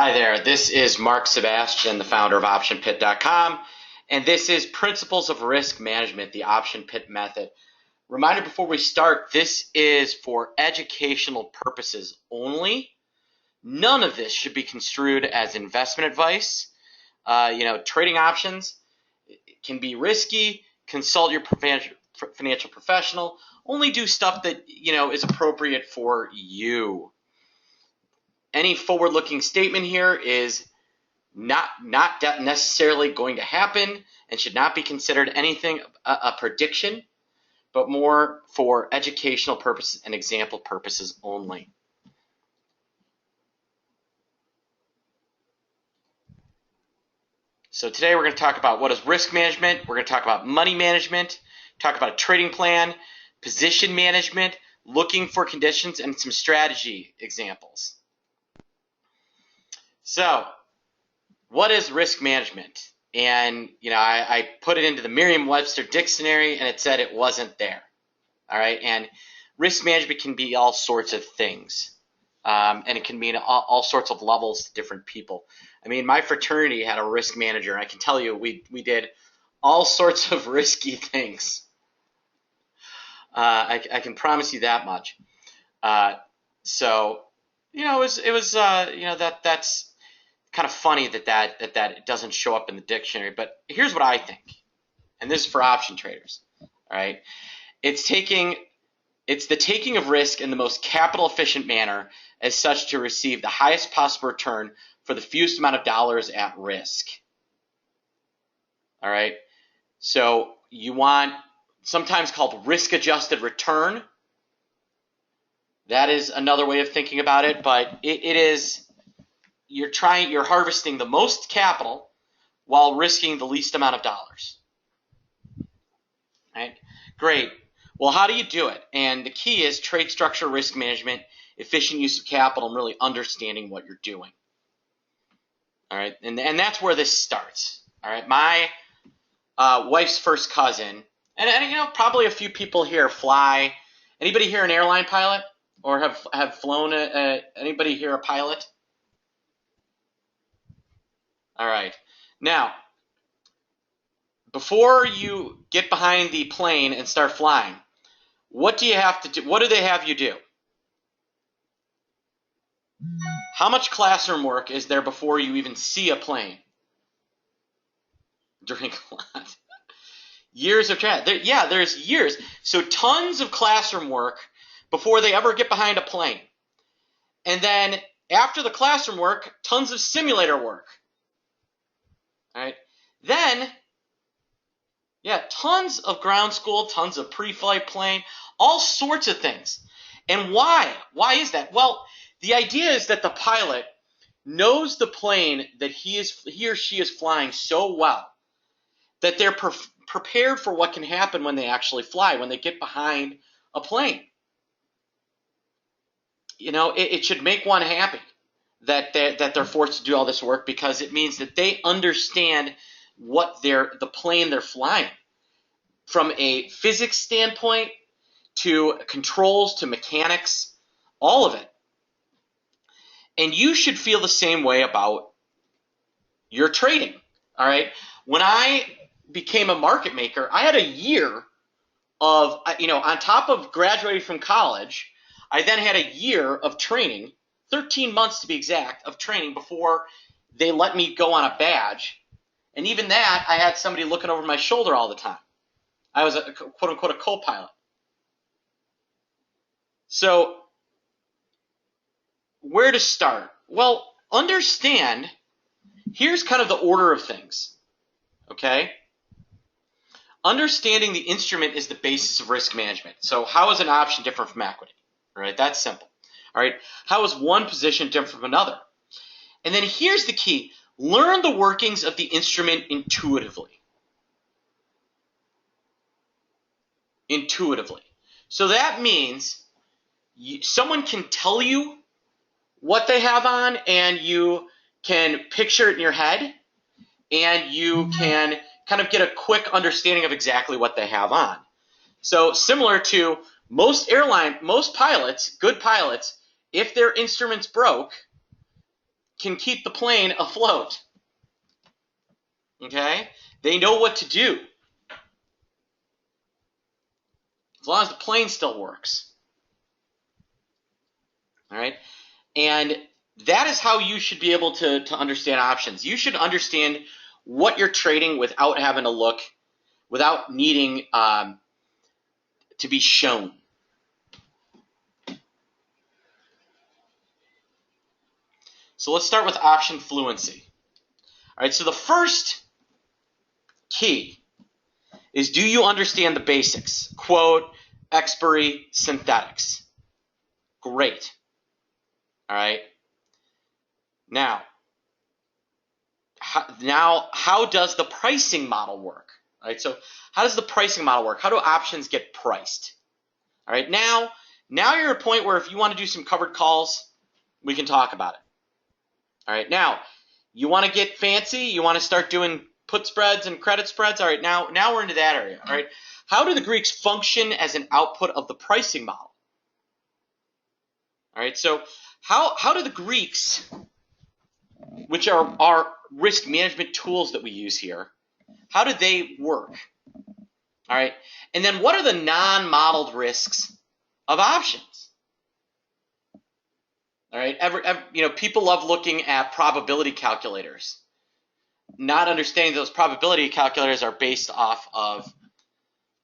Hi there, this is Mark Sebastian, the founder of OptionPit.com, and this is Principles of Risk Management, the Option Pit Method. Reminder before we start, this is for educational purposes only. None of this should be construed as investment advice. Trading options can be risky. Consult your financial professional. Only do stuff that, is appropriate for you. Any forward-looking statement here is not necessarily going to happen and should not be considered anything a prediction, but more for educational purposes and example purposes only. So today we're going to talk about what is risk management. We're going to talk about money management, talk about a trading plan, position management, looking for conditions, and some strategy examples. So, what is risk management? And, I put it into the Merriam-Webster dictionary and it said it wasn't there. All right. And risk management can be all sorts of things. And it can mean all sorts of levels to different people. I mean, my fraternity had a risk manager. And I can tell you, we did all sorts of risky things. I can promise you that much. That's kind of funny that it doesn't show up in the dictionary, but here's what I think, and this is for option traders. All right, it's the taking of risk in the most capital efficient manner as such to receive the highest possible return for the fewest amount of dollars at risk. All right, so you want sometimes called risk adjusted return. That is another way of thinking about it, but it is you're harvesting the most capital while risking the least amount of dollars. Right? Great. Well, how do you do it? And the key is trade structure, risk management, efficient use of capital, and really understanding what you're doing. All right, and that's where this starts. All right, my wife's first cousin, and probably a few people here fly. Anybody here an airline pilot or have flown? Anybody here a pilot? All right. Now, before you get behind the plane and start flying, what do you have to do? What do they have you do? How much classroom work is there before you even see a plane? Drink a lot. Years of chat. There's years. So tons of classroom work before they ever get behind a plane. And then after the classroom work, tons of simulator work. All right. Then, tons of ground school, tons of pre-flight plane, all sorts of things. And why? Why is that? Well, the idea is that the pilot knows the plane that he or she is flying so well that they're prepared for what can happen when they actually fly, when they get behind a plane. It should make one happy that they're forced to do all this work, because it means that they understand what the plane they're flying, from a physics standpoint to controls to mechanics, all of it. And you should feel the same way about your trading. All right. When I became a market maker, I had a year of, on top of graduating from college, I then had a year of training, 13 months to be exact, of training before they let me go on a badge. And even that, I had somebody looking over my shoulder all the time. I was a quote-unquote a co-pilot. So where to start? Well, understand, here's kind of the order of things, okay? Understanding the instrument is the basis of risk management. So how is an option different from equity? All right, that's simple. All right, how is one position different from another? And then here's the key. Learn the workings of the instrument intuitively. Intuitively. So that means someone can tell you what they have on, and you can picture it in your head, and you can kind of get a quick understanding of exactly what they have on. So similar to most pilots, good pilots, if their instruments broke, can keep the plane afloat. Okay? They know what to do. As long as the plane still works. All right? And that is how you should be able to understand options. You should understand what you're trading without having to look, without needing to be shown. So let's start with option fluency. All right, so the first key is, do you understand the basics? Quote, expiry, synthetics. Great. All right. Now, how does the pricing model work? All right, so how does the pricing model work? How do options get priced? All right, now you're at a point where if you want to do some covered calls, we can talk about it. All right, now you want to get fancy, you want to start doing put spreads and credit spreads. All right, now we're into that area. All right, how do the Greeks function as an output of the pricing model? All right, so how do the Greeks, which are our risk management tools that we use here, how do they work? All right, and then what are the non-modeled risks of options? All right, people love looking at probability calculators, not understanding those probability calculators are based off of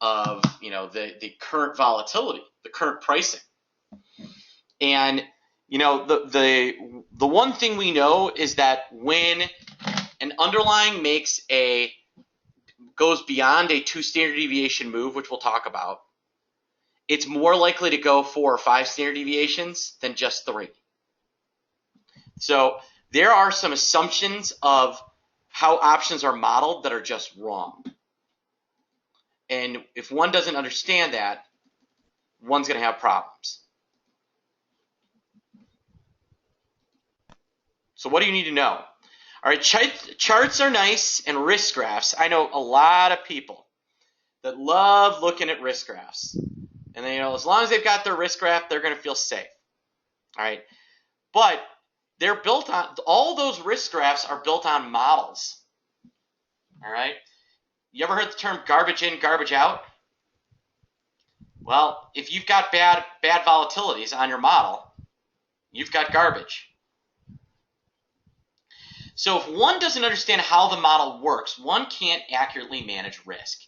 the current volatility, the current pricing. And the one thing we know is that when an underlying goes beyond a 2 standard deviation move, which we'll talk about, it's more likely to go 4 or 5 standard deviations than just 3. So there are some assumptions of how options are modeled that are just wrong. And if one doesn't understand that, one's going to have problems. So what do you need to know? All right, charts are nice, and risk graphs. I know a lot of people that love looking at risk graphs. And as long as they've got their risk graph, they're going to feel safe. All right, but they're built on, all those risk graphs are built on models. All right, you ever heard the term garbage in, garbage out? Well, if you've got bad volatilities on your model, you've got garbage. So if one doesn't understand how the model works, one can't accurately manage risk.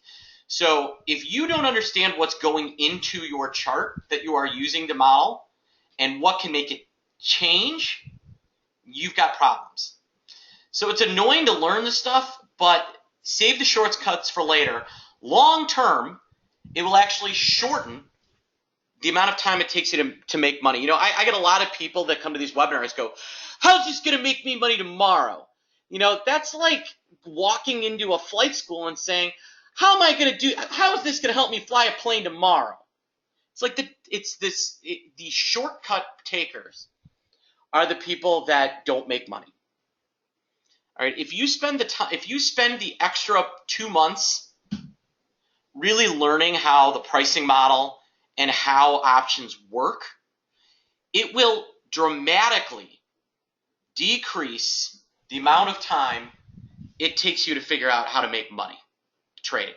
So if you don't understand what's going into your chart that you are using to model and what can make it change, you've got problems. So it's annoying to learn this stuff, but save the shortcuts for later. Long term, it will actually shorten the amount of time it takes you to make money. I get a lot of people that come to these webinars go, how's this going to make me money tomorrow? That's like walking into a flight school and saying, how is this going to help me fly a plane tomorrow? It's like the shortcut takers are the people that don't make money. All right, if you spend the extra 2 months really learning how the pricing model and how options work, it will dramatically decrease the amount of time it takes you to figure out how to make money trading.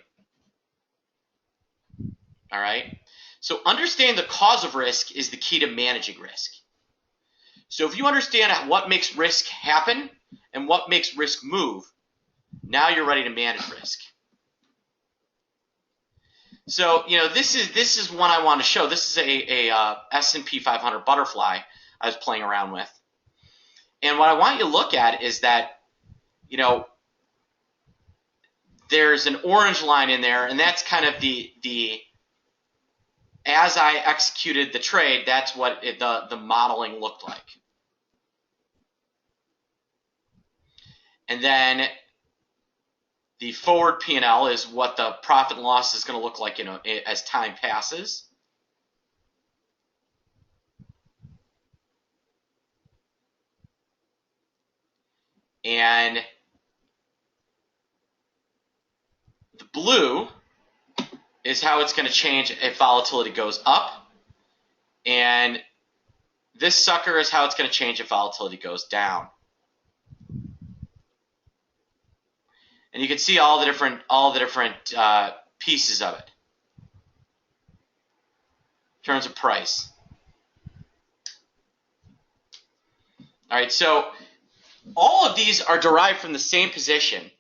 All right? So understanding the cause of risk is the key to managing risk. So if you understand what makes risk happen and what makes risk move, now you're ready to manage risk. So, this is one I want to show. This is a S&P 500 butterfly I was playing around with. And what I want you to look at is that, there's an orange line in there, and that's kind of the as I executed the trade, that's what the modeling looked like. And then the forward P&L is what the profit and loss is going to look like, as time passes. And the blue is how it's going to change if volatility goes up. And this sucker is how it's going to change if volatility goes down. And you can see all the different pieces of it in terms of price. All right, so all of these are derived from the same position.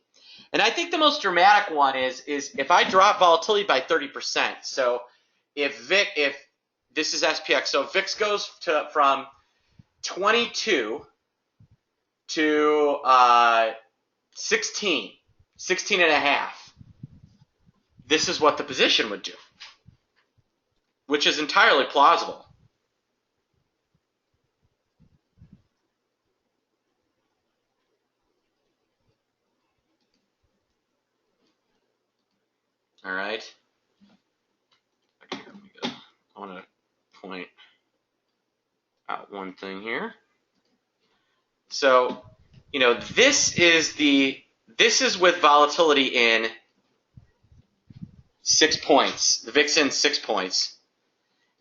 And I think the most dramatic one is if I drop volatility by 30%. So if this is SPX, so if VIX goes from 22 to 16 and a half, this is what the position would do, which is entirely plausible. All right. Okay, here we go. I want to point out one thing here. So, this is with volatility in 6 points. The VIX in 6 points.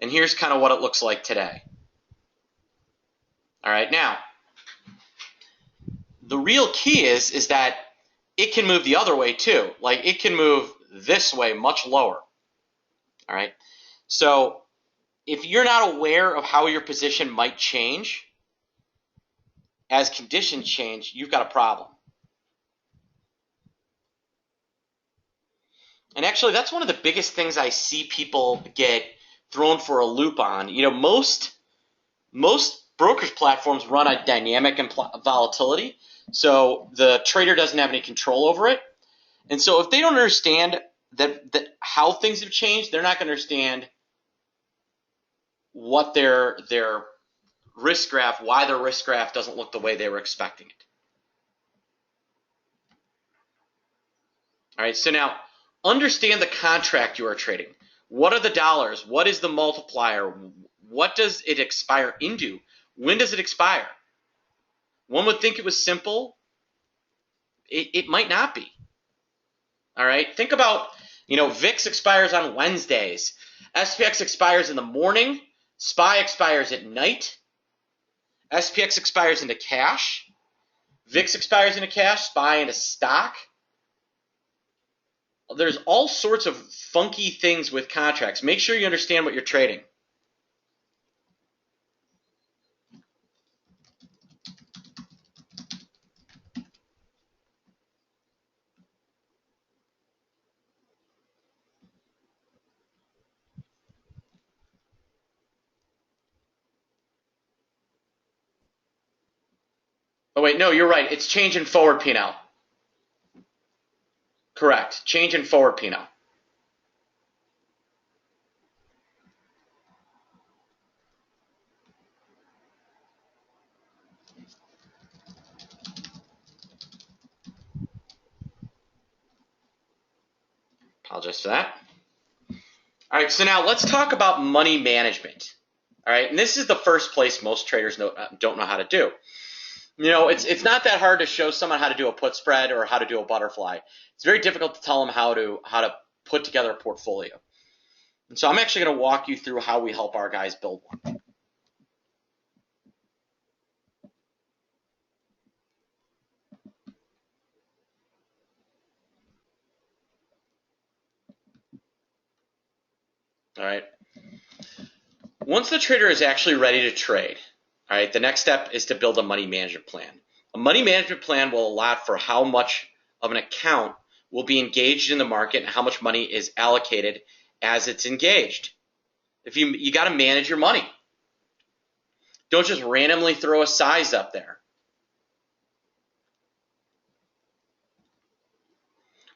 And here's kind of what it looks like today. All right, now, the real key is that it can move the other way too. Like, it can move this way much lower. All right, so if you're not aware of how your position might change as conditions change, you've got a problem. And actually, that's one of the biggest things I see people get thrown for a loop on. Most brokerage platforms run a dynamic volatility, so the trader doesn't have any control over it. And so if they don't understand that how things have changed, they're not going to understand what their risk graph, why their risk graph doesn't look the way they were expecting it. All right, so now understand the contract you are trading. What are the dollars? What is the multiplier? What does it expire into? When does it expire? One would think it was simple. It might not be. All right, think about, VIX expires on Wednesdays. SPX expires in the morning. SPY expires at night. SPX expires into cash. VIX expires into cash. SPY into stock. There's all sorts of funky things with contracts. Make sure you understand what you're trading. Oh, wait, no, you're right. It's change in forward P&L. Correct. Change in forward P&L. Apologize for that. All right, so now let's talk about money management. All right, and this is the first place most traders don't know how to do. It's not that hard to show someone how to do a put spread or how to do a butterfly. It's very difficult to tell them how to put together a portfolio. And so I'm actually going to walk you through how we help our guys build one. All right. Once the trader is actually ready to trade, all right, the next step is to build a money management plan. A money management plan will allot for how much of an account will be engaged in the market and how much money is allocated as it's engaged. If you got to manage your money. Don't just randomly throw a size up there.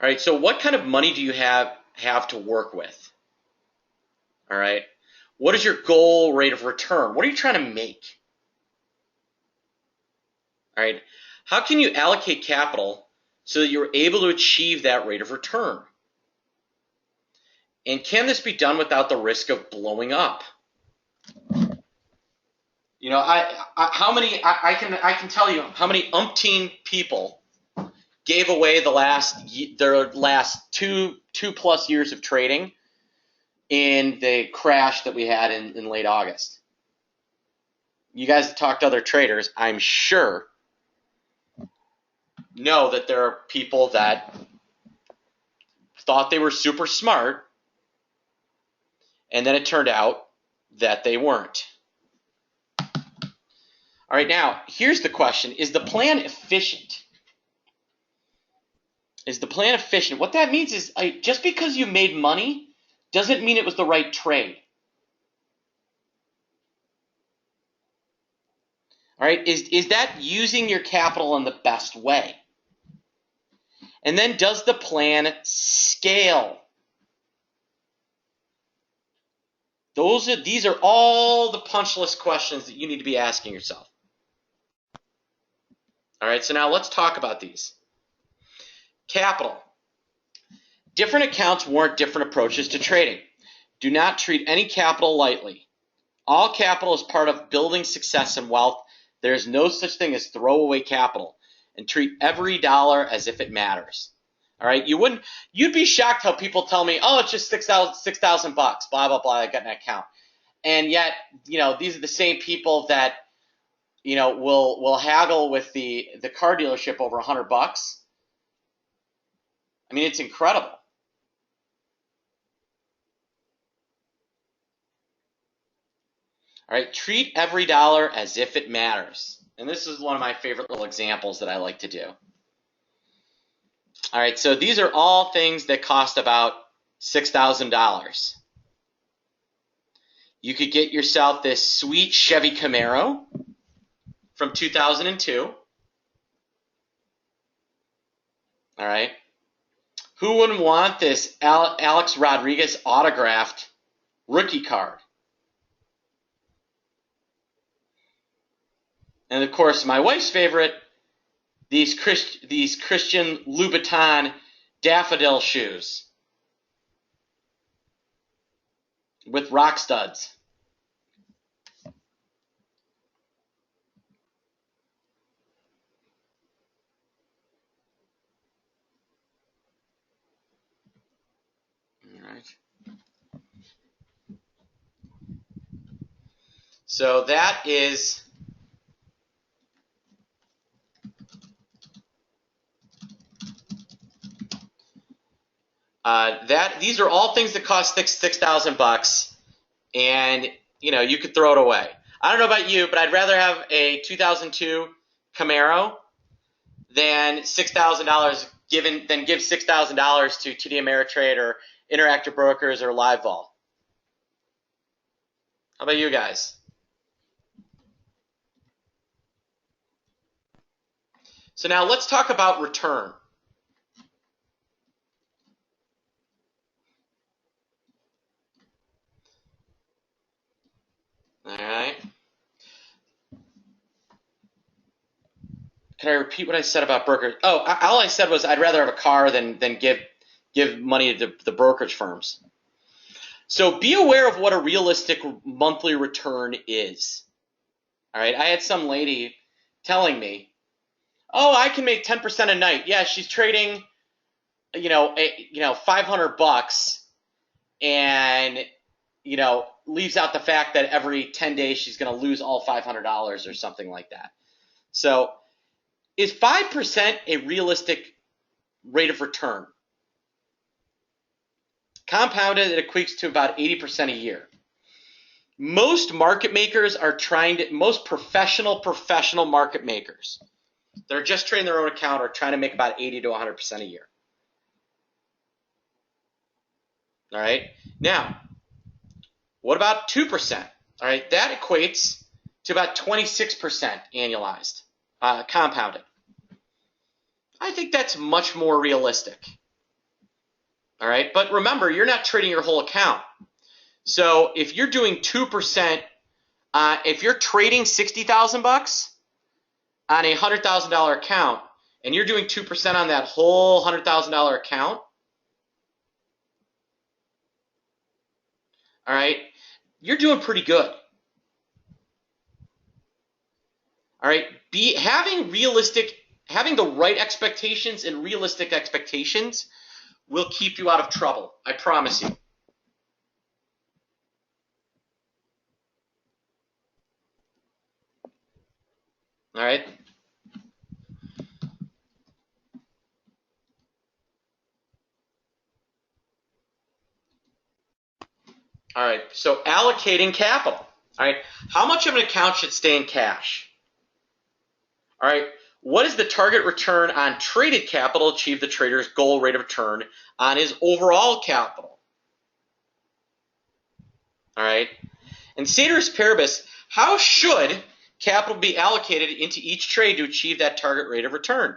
All right, so what kind of money do you have to work with? All right, what is your goal rate of return? What are you trying to make? All right, how can you allocate capital so that you're able to achieve that rate of return? And can this be done without the risk of blowing up? I can tell you how many umpteen people gave away their last two plus years of trading in the crash that we had in late August. You guys have talked to other traders, I'm sure know that there are people that thought they were super smart, and then it turned out that they weren't. All right, now, here's the question. Is the plan efficient? Is the plan efficient? What that means is just because you made money doesn't mean it was the right trade. All right, is that using your capital in the best way? And then does the plan scale? These are all the punch list questions that you need to be asking yourself. All right, so now let's talk about these. Capital. Different accounts warrant different approaches to trading. Do not treat any capital lightly. All capital is part of building success and wealth. There is no such thing as throwaway capital, and treat every dollar as if it matters. All right, you'd be shocked how people tell me, oh, it's just $6,000 bucks, blah blah blah, I got an account, and yet these are the same people that will haggle with the car dealership over $100. I mean, it's incredible. All right, treat every dollar as if it matters. And this is one of my favorite little examples that I like to do. All right, so these are all things that cost about $6,000. You could get yourself this sweet Chevy Camaro from 2002. All right. Who wouldn't want this Alex Rodriguez autographed rookie card? And of course, my wife's favorite, these Christian Louboutin daffodil shoes with rock studs. All right. So that is these are all things that cost $6,000, and you could throw it away. I don't know about you, but I'd rather have a 2002 Camaro than $6,000 give $6,000 to TD Ameritrade or Interactive Brokers or LiveVol. How about you guys? So now let's talk about return. All right. Can I repeat what I said about brokers? Oh, all I said was I'd rather have a car than give money to the brokerage firms. So be aware of what a realistic monthly return is. All right. I had some lady telling me, oh, I can make 10% a night. Yeah, she's trading, $500, and leaves out the fact that every 10 days she's going to lose all $500 or something like that. So is 5% a realistic rate of return? Compounded, it equates to about 80% a year. Most market makers are most professional market makers that are just trading their own account are trying to make about 80 to 100% a year. All right. Now, what about 2%? All right, that equates to about 26% annualized, compounded. I think that's much more realistic. All right, but remember, you're not trading your whole account. So if you're doing 2%, if you're trading $60,000 on a $100,000 account, and you're doing 2% on that whole $100,000 account, all right, you're doing pretty good. All right, having the right expectations and realistic expectations will keep you out of trouble. I promise you. All right. so allocating capital. All right, how much of an account should stay in cash? All right, what is the target return on traded capital to achieve the trader's goal rate of return on his overall capital? All right, and ceteris paribus, how should capital be allocated into each trade to achieve that target rate of return?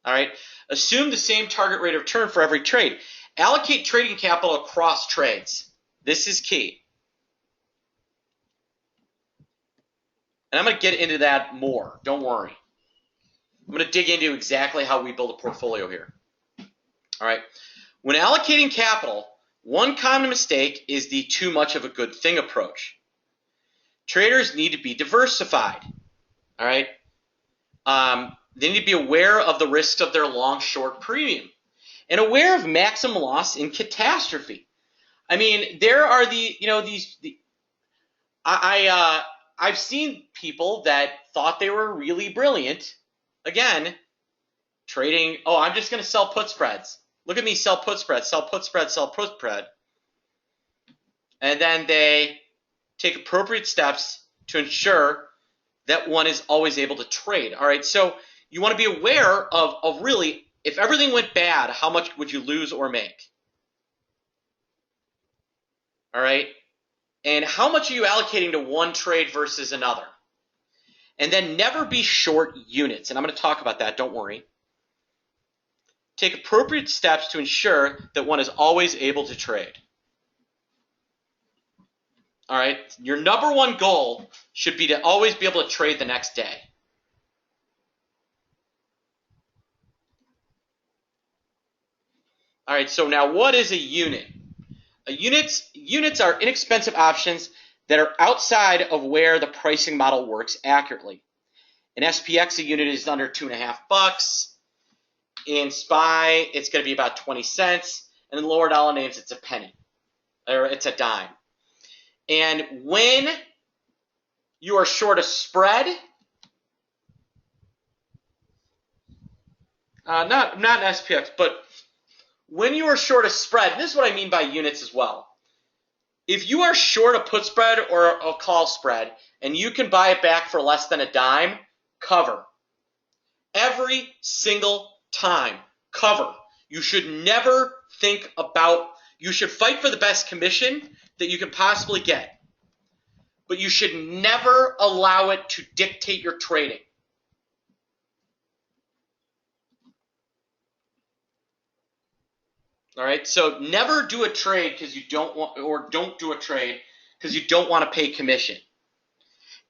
All right, assume the same target rate of return for every trade. Allocate trading capital across trades. This is key. And I'm going to get into that more. Don't worry. I'm going to dig into exactly how we build a portfolio here. All right. When allocating capital, one common mistake is the too much of a good thing approach. Traders need to be diversified. All right. They need to be aware of the risks of their long-short premium and aware of maximum loss in catastrophe. I mean, there are I've seen people that thought they were really brilliant. Again, trading, oh, I'm just going to sell put spreads. Look at me sell put spread, sell put spread, sell put spread. And then they take appropriate steps to ensure that one is always able to trade. All right, so you want to be aware of really, if everything went bad, how much would you lose or make? All right, and how much are you allocating to one trade versus another? And then never be short units, and I'm going to talk about that, don't worry. Take appropriate steps to ensure that one is always able to trade. All right, your number one goal should be to always be able to trade the next day. All right, so now what is a unit? Units are inexpensive options that are outside of where the pricing model works accurately. In SPX, a unit is under $2.50. In SPY, it's going to be about 20 cents. And in lower dollar names, it's a penny, or it's a dime. And when you are short a spread, not in SPX, but when you are short a spread, this is what I mean by units as well. If you are short a put spread or a call spread, and you can buy it back for less than a dime, cover. Every single time, cover. You should never think about, you should fight for the best commission that you can possibly get. But you should never allow it to dictate your trading. All right, so never do a trade because you don't want, or don't do a trade because you don't want to pay commission.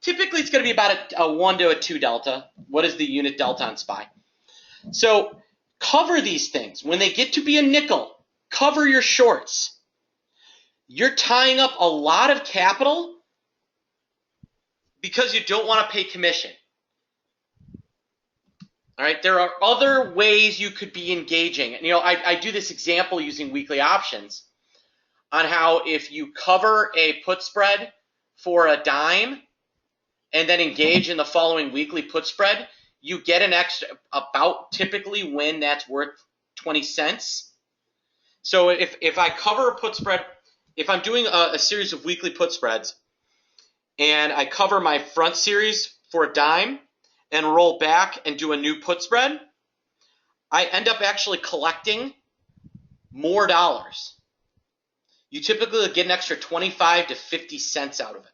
Typically, it's going to be about a 1 to a 2 delta. What is the unit delta on SPY? So cover these things. When they get to be a nickel, cover your shorts. You're tying up a lot of capital because you don't want to pay commission. All right, there are other ways you could be engaging. And, I do this example using weekly options on how if you cover a put spread for a dime and then engage in the following weekly put spread, you get an extra, about typically when that's worth 20 cents. So if I cover a put spread, if I'm doing a series of weekly put spreads and I cover my front series for a dime and roll back and do a new put spread, I end up actually collecting more dollars. You typically get an extra 25 to 50 cents out of it.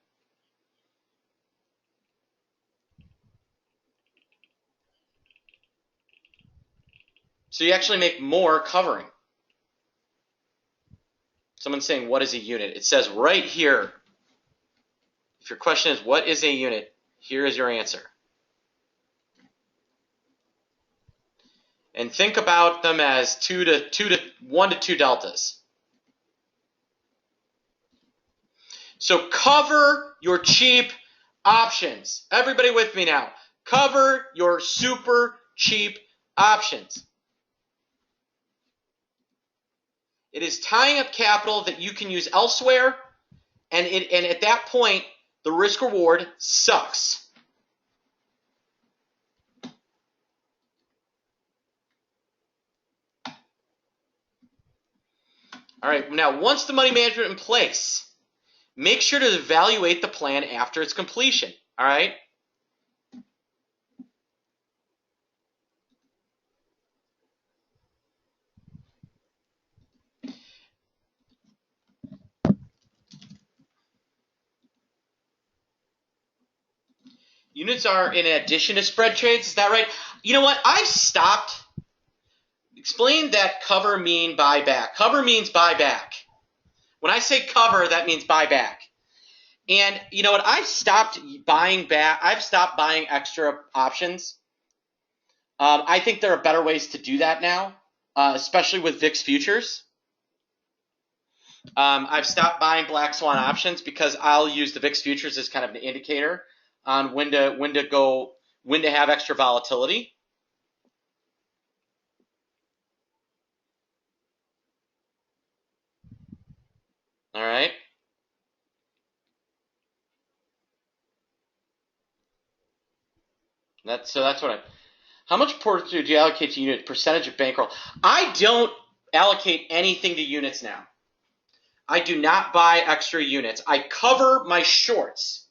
So you actually make more covering. Someone's saying, what is a unit? It says right here. If your question is, what is a unit? Here is your answer. And think about them as 1 to 2 deltas. So cover your cheap options. Everybody with me now. Cover your super cheap options. It is tying up capital that you can use elsewhere, and at that point, the risk reward sucks. All right, now once the money management in place, make sure to evaluate the plan after its completion. All right. Units are in addition to spread trades. Is that right? You know what? I've stopped. Explain that cover mean buyback. Cover means buyback. When I say cover, that means buyback. And you know what? I've stopped buying back. I've stopped buying extra options. I think there are better ways to do that now, especially with VIX futures. I've stopped buying black swan options because I'll use the VIX futures as kind of an indicator on when to have extra volatility. All right. That's what I. How much portfolio do you allocate to unit percentage of bankroll? I don't allocate anything to units now. I do not buy extra units. I cover my shorts.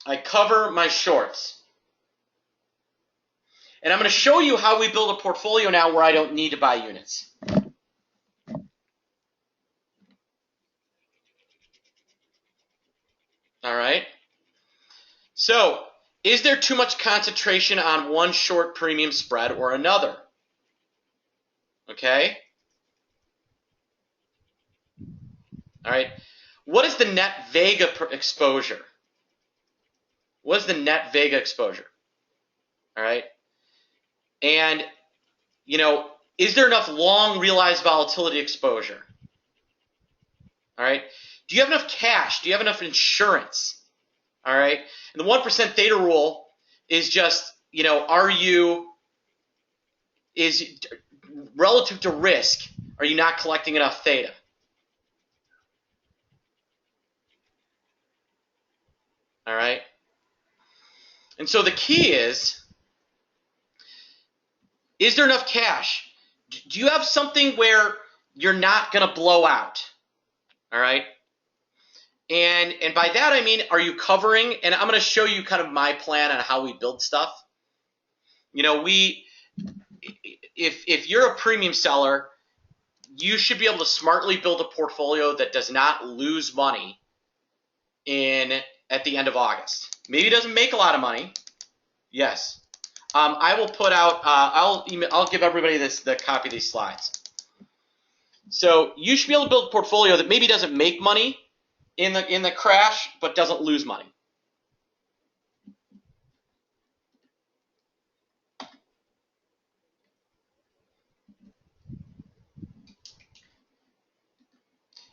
I cover my shorts. And I'm going to show you how we build a portfolio now where I don't need to buy units. All right. So, is there too much concentration on one short premium spread or another? Okay. All right. What is the net Vega exposure? What is the net Vega exposure? All right. And, you know, is there enough long realized volatility exposure? All right. Do you have enough cash? Do you have enough insurance? All right. And the 1% theta rule is just, you know, is relative to risk, are you not collecting enough theta? All right. And so the key is there enough cash? Do you have something where you're not going to blow out? All right. And by that I mean, are you covering? And I'm going to show you kind of my plan on how we build stuff. You know, if you're a premium seller, you should be able to smartly build a portfolio that does not lose money at the end of August. Maybe it doesn't make a lot of money. Yes. I will put out. I'll give everybody the copy of these slides. So you should be able to build a portfolio that maybe doesn't make money in the crash, but doesn't lose money.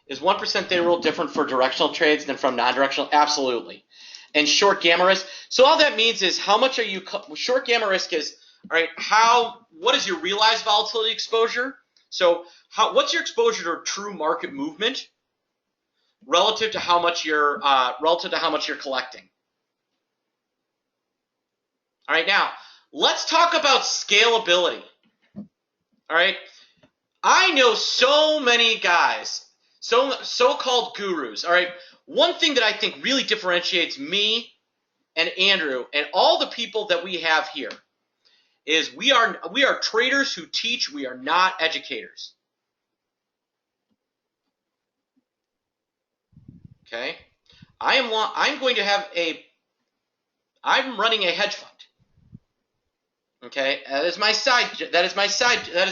Is 1% theta rule different for directional trades than from non-directional? Absolutely. And short gamma risk. So all that means is how much are you short gamma risk is, all right, what is your realized volatility exposure? So what's your exposure to true market movement relative to how much you're collecting? All right, now let's talk about scalability. All right. I know so many guys, so-called gurus. All right. One thing that I think really differentiates me and Andrew and all the people that we have here is we are traders who teach. We are not educators. Okay. I'm running a hedge fund. Okay. That is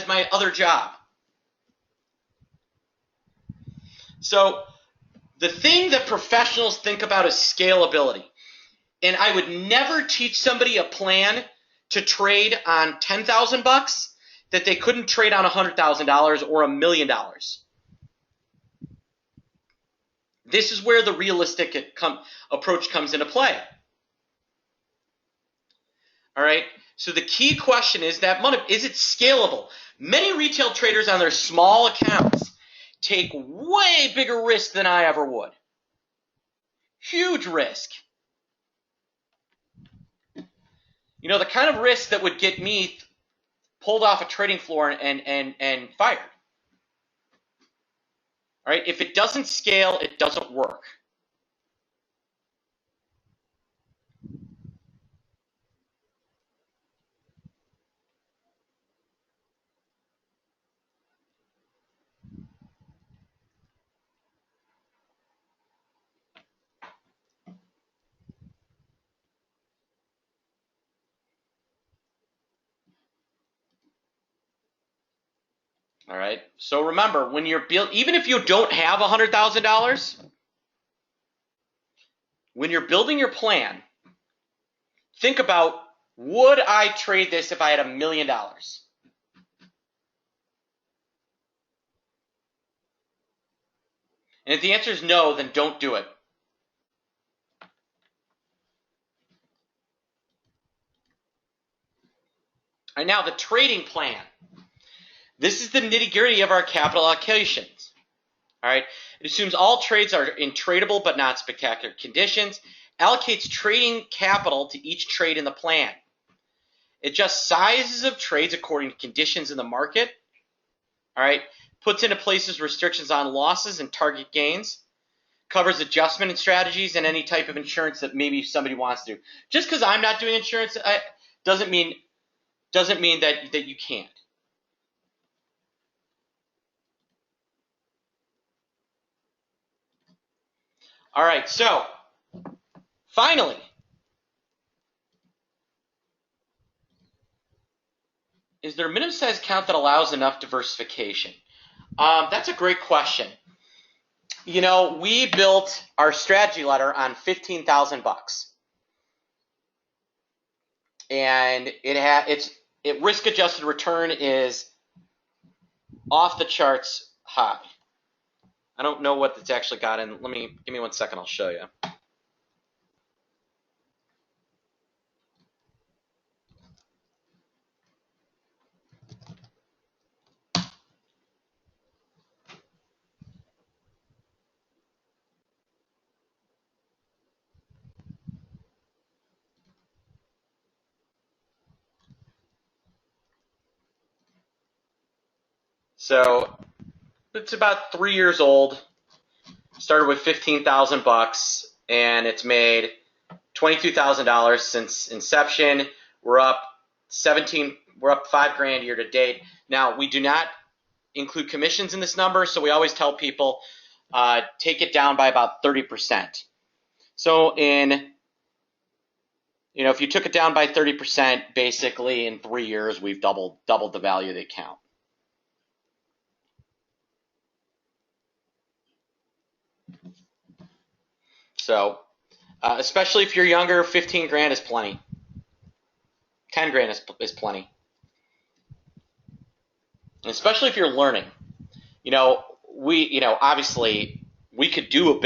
my other job. So the thing that professionals think about is scalability. And I would never teach somebody a plan to trade on $10,000 that they couldn't trade on $100,000 or $1 million. This is where the realistic approach comes into play. All right. So the key question is is it scalable? Many retail traders on their small accounts take way bigger risk than I ever would. Huge risk. You know, the kind of risk that would get me pulled off a trading floor and fired. All right, if it doesn't scale, it doesn't work. All right, so remember, when you're even if you don't have $100,000, when you're building your plan, think about, would I trade this if I had $1 million? And if the answer is no, then don't do it. All right, now the trading plan. This is the nitty-gritty of our capital allocations. All right, it assumes all trades are in tradable but not spectacular conditions, allocates trading capital to each trade in the plan. It adjusts sizes of trades according to conditions in the market. All right, puts into places restrictions on losses and target gains, covers adjustment and strategies and any type of insurance that maybe somebody wants to do. Just because I'm not doing insurance doesn't mean that you can't. All right, so finally, is there a minimum size account that allows enough diversification? That's a great question. You know, we built our strategy letter on $15,000, and its risk-adjusted return is off the charts high. I don't know what it's actually got in. Give me 1 second. I'll show you. So it's about 3 years old. Started with $15,000, and it's made $22,000 since inception. We're up $5,000 year to date. Now, we do not include commissions in this number, so we always tell people take it down by about 30%. So if you took it down by 30%, basically in 3 years we've doubled the value of the account. So, especially if you're younger, $15,000 is plenty. $10,000 is plenty. And especially if you're learning. Obviously we could do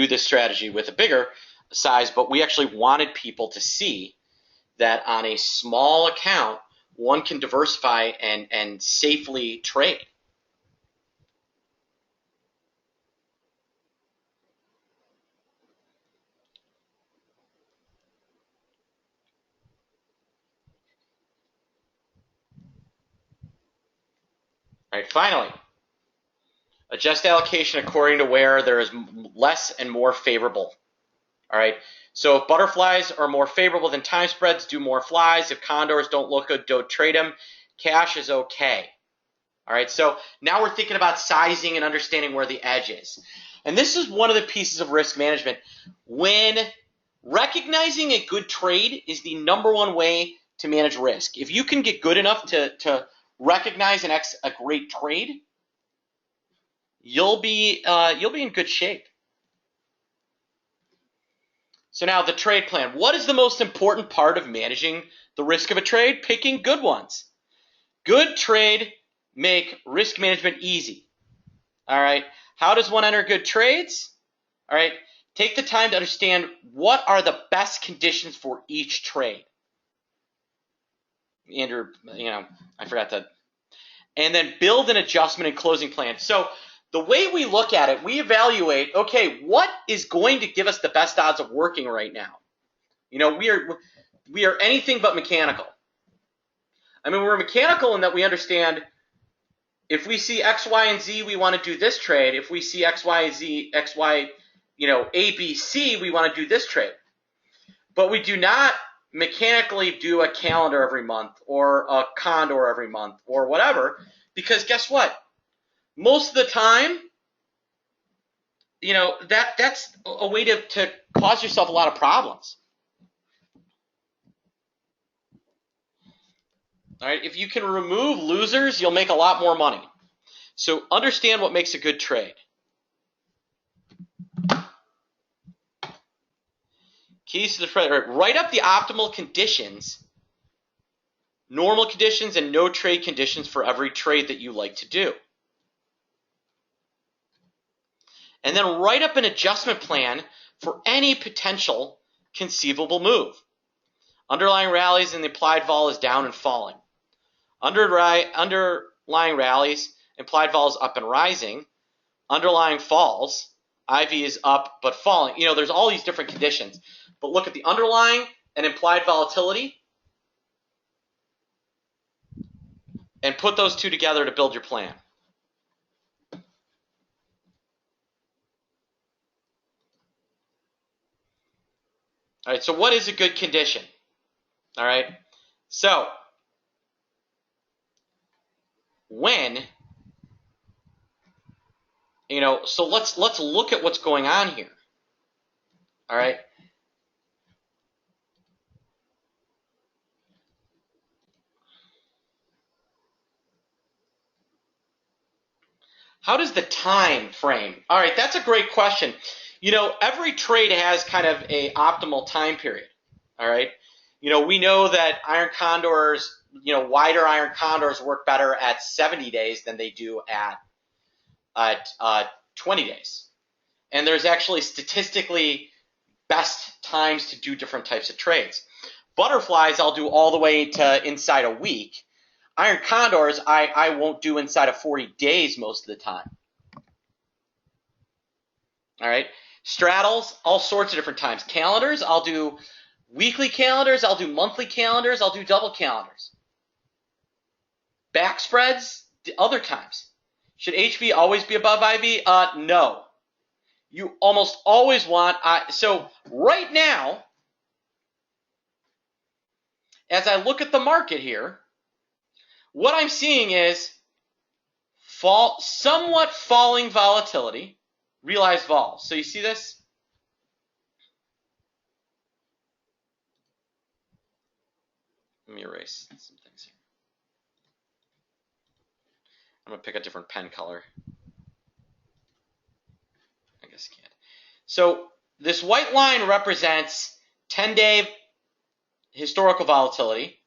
this strategy with a bigger size, but we actually wanted people to see that on a small account, one can diversify and safely trade. All right, finally, adjust allocation according to where there is less and more favorable. All right, so if butterflies are more favorable than time spreads, do more flies. If condors don't look good, don't trade them. Cash is okay. All right, so now we're thinking about sizing and understanding where the edge is. And this is one of the pieces of risk management. When recognizing a good trade is the #1 way to manage risk. If you can get good enough to recognize a great trade, you'll be in good shape. So now the trade plan. What is the most important part of managing the risk of a trade? Picking good ones. Good trade make risk management easy. All right. How does one enter good trades? All right. Take the time to understand what are the best conditions for each trade. Andrew, I forgot that. And then build an adjustment and closing plan. So the way we look at it, we evaluate, okay, what is going to give us the best odds of working right now? We are anything but mechanical. I mean, we're mechanical in that we understand if we see X, Y, and Z, we want to do this trade. If we see X, Y, Z, X, Y, A, B, C, we want to do this trade. But we do not mechanically do a calendar every month or a condor every month or whatever, because guess what? Most of the time, that's a way to cause yourself a lot of problems. All right, if you can remove losers, you'll make a lot more money. So understand what makes a good trade. Keys to the trade. Right, write up the optimal conditions, normal conditions, and no trade conditions for every trade that you like to do. And then write up an adjustment plan for any potential conceivable move. Underlying rallies and the implied vol is down and falling. Underlying rallies, implied vol is up and rising. Underlying falls, IV is up but falling. There's all these different conditions. But look at the underlying and implied volatility and put those two together to build your plan. All right, so what is a good condition? All right, so when, so let's look at what's going on here. All right. How does the time frame? All right, that's a great question. Every trade has kind of a optimal time period. All right. We know that iron condors, wider iron condors work better at 70 days than they do at 20 days. And there's actually statistically best times to do different types of trades. Butterflies, I'll do all the way to inside a week. Iron condors, I won't do inside of 40 days most of the time. All right. Straddles, all sorts of different times. Calendars, I'll do weekly calendars, I'll do monthly calendars, I'll do double calendars. Back spreads, other times. Should HV always be above IV? No. You almost always want, so right now, as I look at the market here, what I'm seeing is somewhat falling volatility, realized vol. So you see this? Let me erase some things here. I'm going to pick a different pen color. I guess you can't. So this white line represents 10-day historical volatility.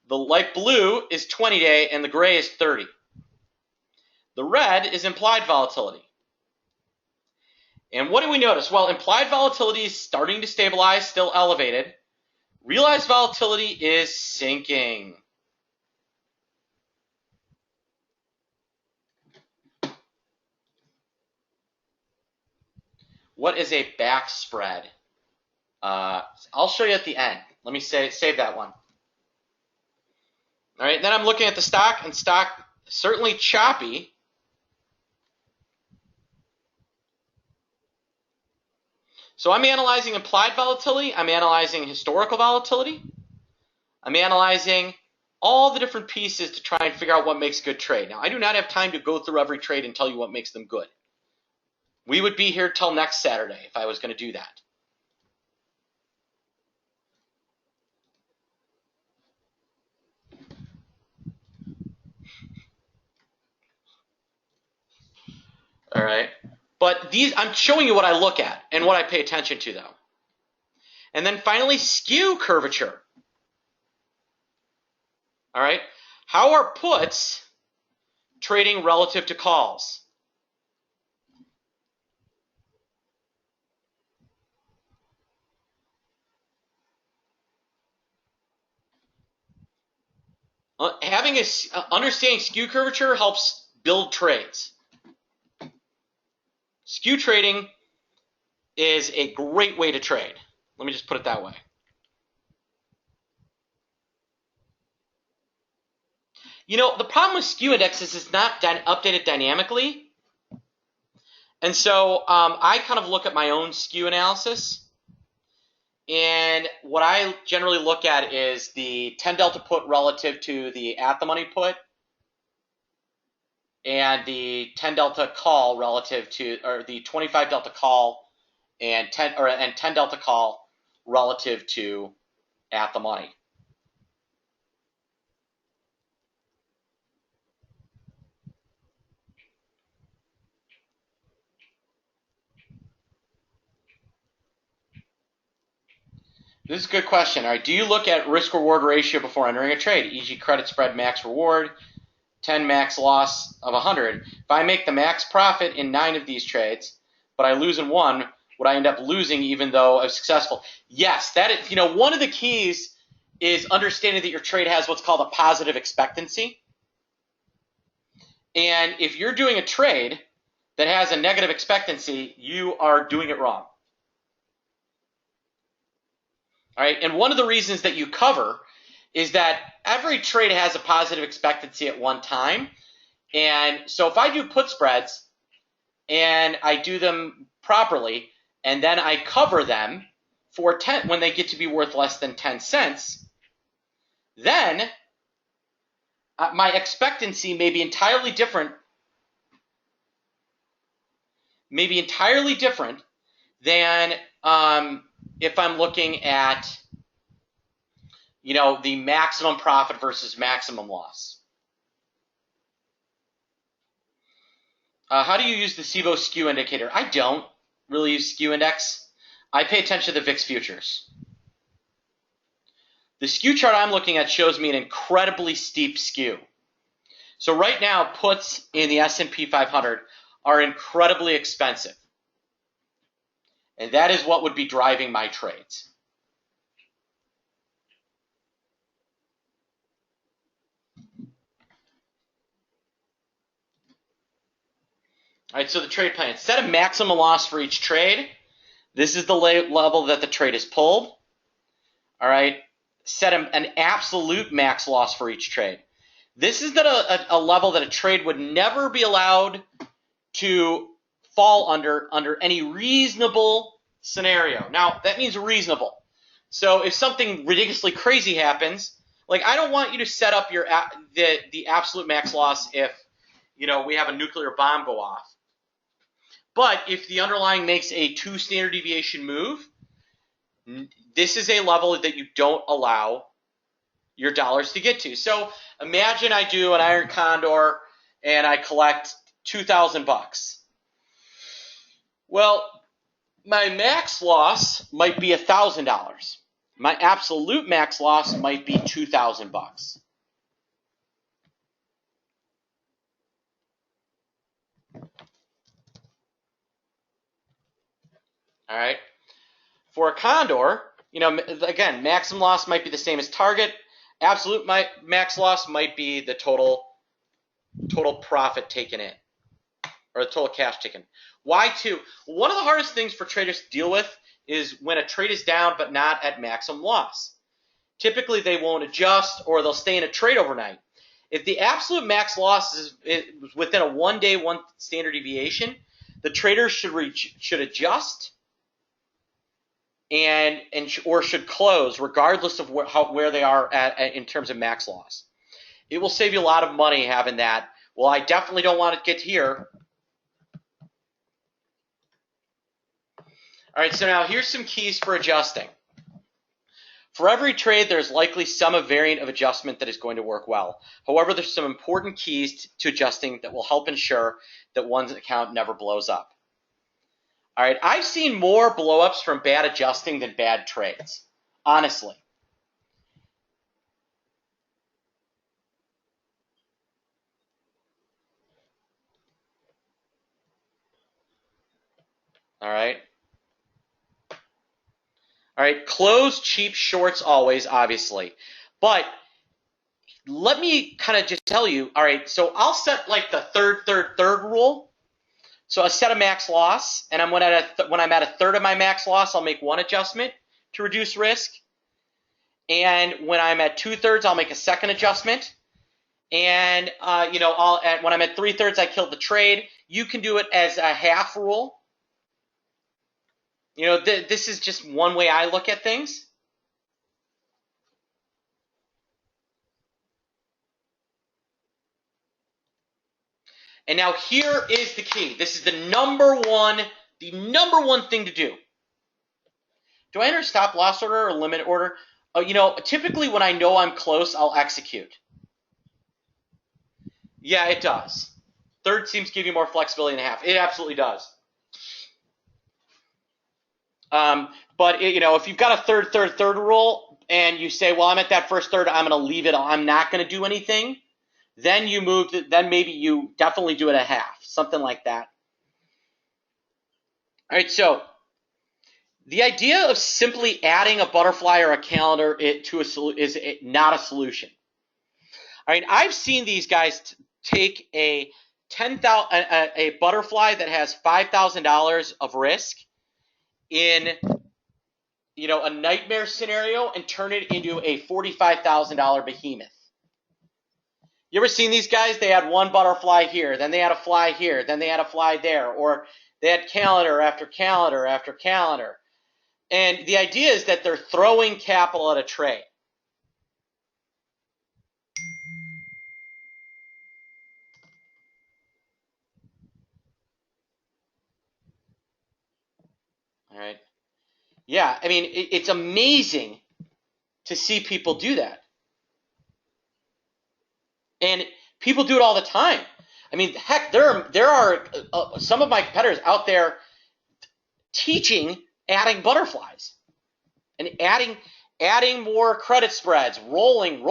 The light blue is 20-day, and the gray is 30. The red is implied volatility. And what do we notice? Well, implied volatility is starting to stabilize, still elevated. Realized volatility is sinking. What is a back spread? I'll show you at the end. Let me save that one. All right, then I'm looking at the stock, and stock certainly choppy. So I'm analyzing implied volatility. I'm analyzing historical volatility. I'm analyzing all the different pieces to try and figure out what makes a good trade. Now, I do not have time to go through every trade and tell you what makes them good. We would be here till next Saturday if I was going to do that. All right. But I'm showing you what I look at and what I pay attention to, though. And then finally, skew curvature. All right. How are puts trading relative to calls? Understanding skew curvature helps build trades. Skew trading is a great way to trade. Let me just put it that way. The problem with skew index is it's not updated dynamically. And so I kind of look at my own skew analysis. And what I generally look at is the 10 delta put relative to the at the money put, and the 10 delta call relative to, or the 25 delta call and 10 delta call relative to at the money. This is a good question. All right, do you look at risk-reward ratio before entering a trade, e.g. credit spread max reward, 10 max loss of 100? If I make the max profit in 9 of these trades, but I lose in 1, would I end up losing even though I was successful? Yes, that is, one of the keys is understanding that your trade has what's called a positive expectancy. And if you're doing a trade that has a negative expectancy, you are doing it wrong. All right, and one of the reasons that you cover is that every trade has a positive expectancy at one time. And so if I do put spreads and I do them properly, and then I cover them for 10 when they get to be worth less than 10 cents, then my expectancy may be entirely different. Than if I'm looking at, the maximum profit versus maximum loss. How do you use the SIBO skew indicator? I don't really use skew index. I pay attention to the VIX futures. The skew chart I'm looking at shows me an incredibly steep skew. So right now, puts in the S&P 500 are incredibly expensive. And that is what would be driving my trades. All right, so the trade plan. Set a maximum loss for each trade. This is the level that the trade is pulled. All right, set an absolute max loss for each trade. This is a level that a trade would never be allowed to fall under any reasonable scenario. Now, that means reasonable. So if something ridiculously crazy happens, like I don't want you to set up your the absolute max loss if we have a nuclear bomb go off. But if the underlying makes a 2 standard deviation move, this is a level that you don't allow your dollars to get to. So imagine I do an iron condor and I collect $2,000. Well, my max loss might be $1,000. My absolute max loss might be $2,000. All right. For a condor, again, maximum loss might be the same as target. Absolute max loss might be the total profit taken in, or the total cash taken. Why 2? One of the hardest things for traders to deal with is when a trade is down but not at maximum loss. Typically, they won't adjust or they'll stay in a trade overnight. If the absolute max loss is within a 1-day, 1 standard deviation, the trader should adjust or should close regardless of where they are in terms of max loss. It will save you a lot of money having that. Well, I definitely don't want to get here. All right, so now here's some keys for adjusting. For every trade, there's likely some variant of adjustment that is going to work well. However, there's some important keys to adjusting that will help ensure that one's account never blows up. All right, I've seen more blowups from bad adjusting than bad trades, honestly. All right. All right, close cheap shorts always, obviously. But let me kind of just tell you, all right, so I'll set like the third rule. So I set a max loss, and when I'm at a third of my max loss, I'll make 1 adjustment to reduce risk. And when I'm at 2/3, I'll make a second adjustment. And when I'm at 3/3, I killed the trade. You can do it as a half rule. This is just one way I look at things. And now here is the key. This is the number one thing to do. Do I enter stop loss order or limit order? Typically when I know I'm close, I'll execute. Yeah, it does. Third seems to give you more flexibility than half. It absolutely does. But if you've got a third rule and you say, well, I'm at that first third, I'm going to leave it, I'm not going to do anything, then you move, then maybe you definitely do it a half, something like that. All right, so the idea of simply adding a butterfly or a calendar is not a solution. All right, I've seen these guys take a butterfly that has $5,000 of risk in a nightmare scenario and turn it into a $45,000 behemoth. You ever seen these guys? They had one butterfly here, then they had a fly here, then they had a fly there, or they had calendar after calendar after calendar. And the idea is that they're throwing capital at a trade. All right. Yeah, I mean, it's amazing to see people do that. And people do it all the time. I mean, heck, there are some of my competitors out there teaching adding butterflies and adding more credit spreads, rolling.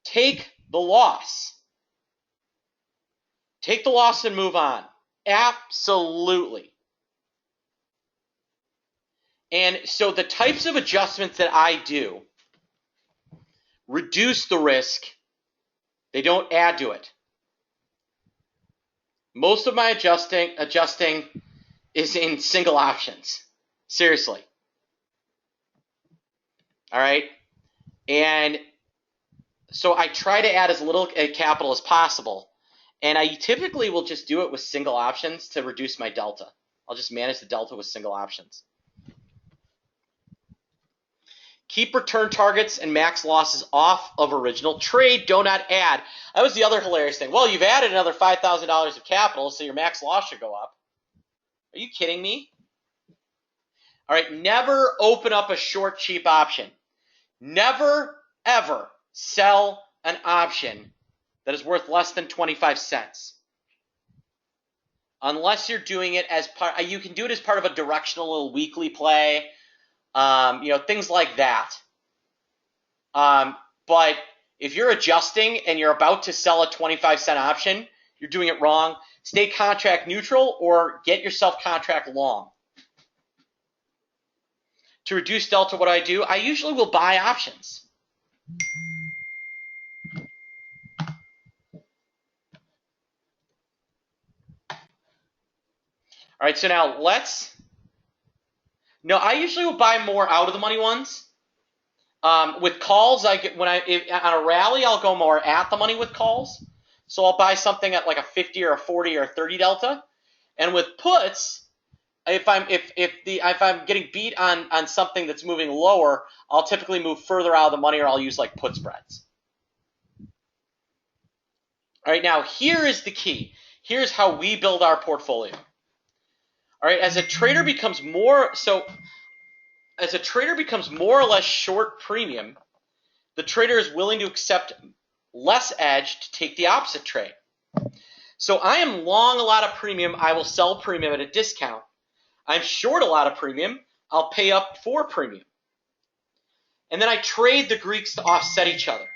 Take the loss. Take the loss and move on. Absolutely. And so the types of adjustments that I do reduce the risk. They don't add to it. Most of my adjusting is in single options. Seriously. All right. And so I try to add as little capital as possible. And I typically will just do it with single options to reduce my delta. I'll just manage the delta with single options. Keep return targets and max losses off of original trade. Do not add. That was the other hilarious thing. Well, you've added another $5,000 of capital, so your max loss should go up. Are you kidding me? All right, never open up a short, cheap option. Never, ever sell an option that is worth less than 25 cents. Unless you're doing it as part, you can do it as part of a directional little weekly play. Things like that. But if you're adjusting and you're about to sell a 25-cent option, you're doing it wrong. Stay contract neutral or get yourself contract long. To reduce delta, what do? I usually will buy options. All right, so now I usually will buy more out of the money ones. With calls, on a rally, I'll go more at the money with calls. So I'll buy something at like a 50 or a 40 or a 30 delta. And with puts, if I'm getting beat on something that's moving lower, I'll typically move further out of the money, or I'll use like put spreads. All right, now here is the key. Here's how we build our portfolio. All right, as a trader becomes more or less short premium, the trader is willing to accept less edge to take the opposite trade. So I am long a lot of premium, I will sell premium at a discount. I'm short a lot of premium, I'll pay up for premium. And then I trade the Greeks to offset each other.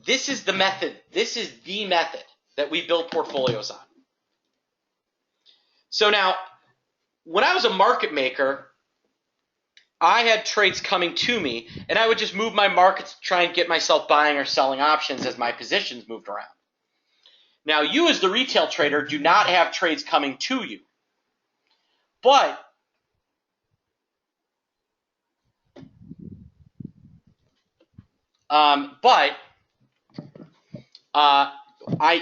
This is the method. This is the method that we build portfolios on. So now, when I was a market maker, I had trades coming to me, and I would just move my markets to try and get myself buying or selling options as my positions moved around. Now, you as the retail trader do not have trades coming to you. But But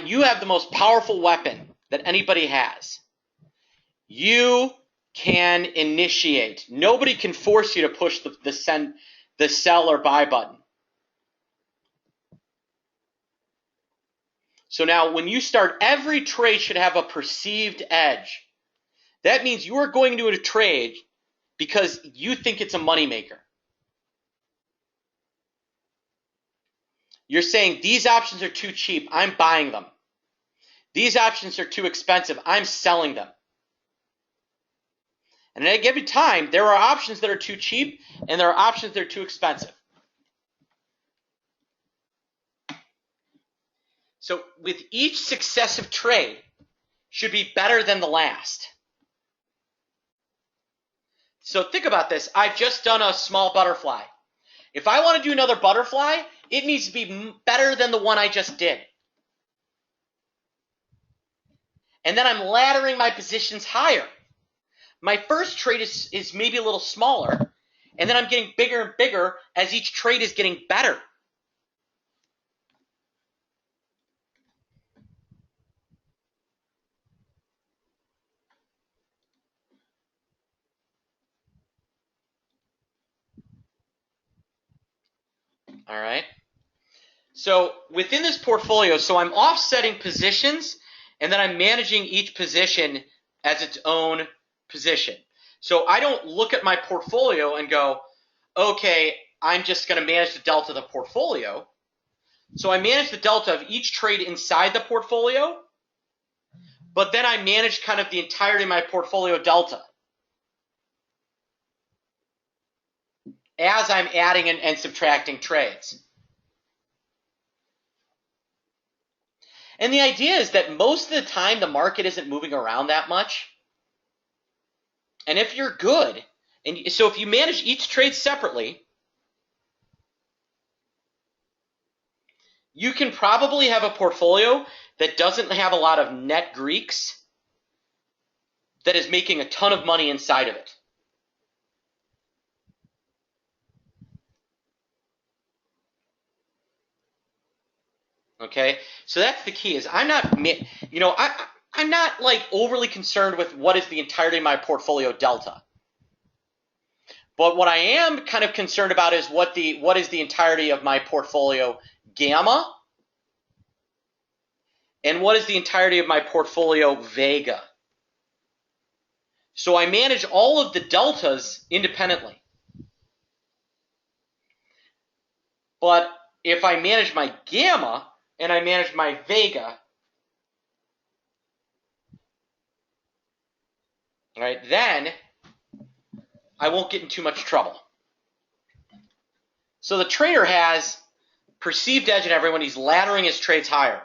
you have the most powerful weapon that anybody has. You can initiate. Nobody can force you to push the sell or buy button. So now when you start, every trade should have a perceived edge. That means you are going to do a trade because you think it's a moneymaker. You're saying these options are too cheap, I'm buying them. These options are too expensive, I'm selling them. And at a given time, there are options that are too cheap and there are options that are too expensive. So with each successive trade should be better than the last. So think about this. I've just done a small butterfly. If I want to do another butterfly, it needs to be better than the one I just did. And then I'm laddering my positions higher. My first trade is maybe a little smaller, and then I'm getting bigger and bigger as each trade is getting better. All right. So within this portfolio, so I'm offsetting positions, and then I'm managing each position as its own position. So I don't look at my portfolio and go, okay, I'm just going to manage the delta of the portfolio. So I manage the delta of each trade inside the portfolio, but then I manage kind of the entirety of my portfolio delta as I'm adding and subtracting trades. And the idea is that most of the time the market isn't moving around that much. And if you're good, and so if you manage each trade separately, you can probably have a portfolio that doesn't have a lot of net Greeks that is making a ton of money inside of it. Okay, so that's the key. Is I'm not, I'm not like overly concerned with what is the entirety of my portfolio delta. But what I am kind of concerned about is what is the entirety of my portfolio gamma, and what is the entirety of my portfolio vega. So I manage all of the deltas independently. But if I manage my gamma and I manage my vega, right, then I won't get in too much trouble. So the trader has perceived edge in everyone. He's laddering his trades higher.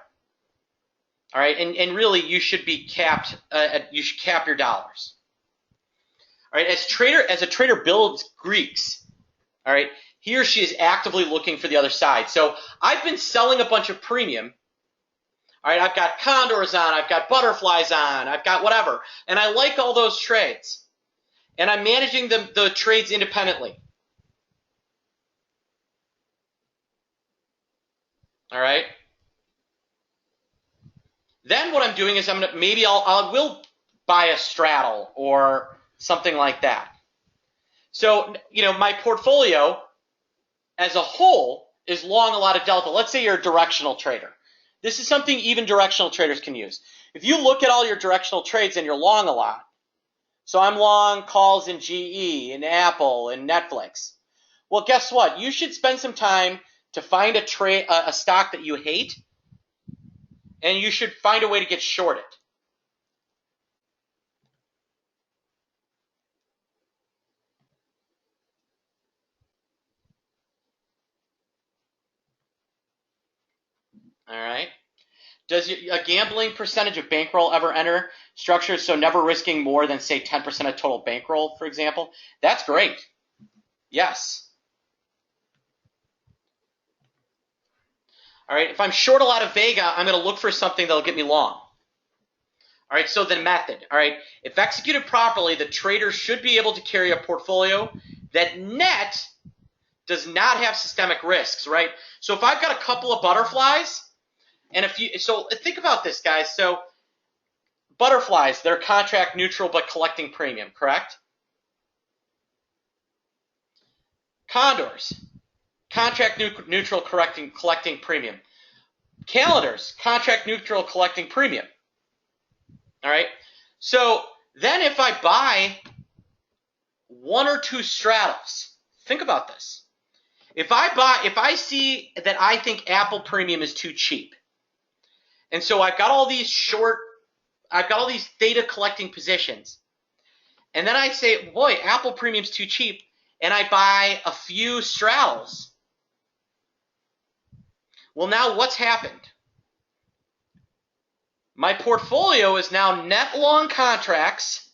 All right, and really you should be capped. You should cap your dollars. All right, as a trader builds Greeks, all right, he or she is actively looking for the other side. So I've been selling a bunch of premium. All right, I've got condors on, I've got butterflies on, I've got whatever, and I like all those trades. And I'm managing the trades independently. All right. Then what I'm doing is I will buy a straddle or something like that. So, my portfolio as a whole is long a lot of delta. Let's say you're a directional trader. This is something even directional traders can use. If you look at all your directional trades and you're long a lot, so I'm long calls in GE, in Apple, in Netflix. Well, guess what? You should spend some time to find a stock that you hate, and you should find a way to get short it. All right. Does a gambling percentage of bankroll ever enter structures, so never risking more than, say, 10% of total bankroll, for example? That's great. Yes. All right. If I'm short a lot of Vega, I'm going to look for something that'll get me long. All right. So the method. All right. If executed properly, the trader should be able to carry a portfolio that net does not have systemic risks, right? So if I've got a couple of butterflies, and so think about this, guys. So butterflies, they're contract neutral but collecting premium, correct? Condors, contract neutral collecting premium. Calendars, contract neutral collecting premium. All right. So then if I buy one or two straddles, think about this. If I see that I think Apple premium is too cheap, and so I've got all these theta collecting positions, and then I say, boy, Apple premium's too cheap, and I buy a few straddles. Well, now what's happened? My portfolio is now net long contracts,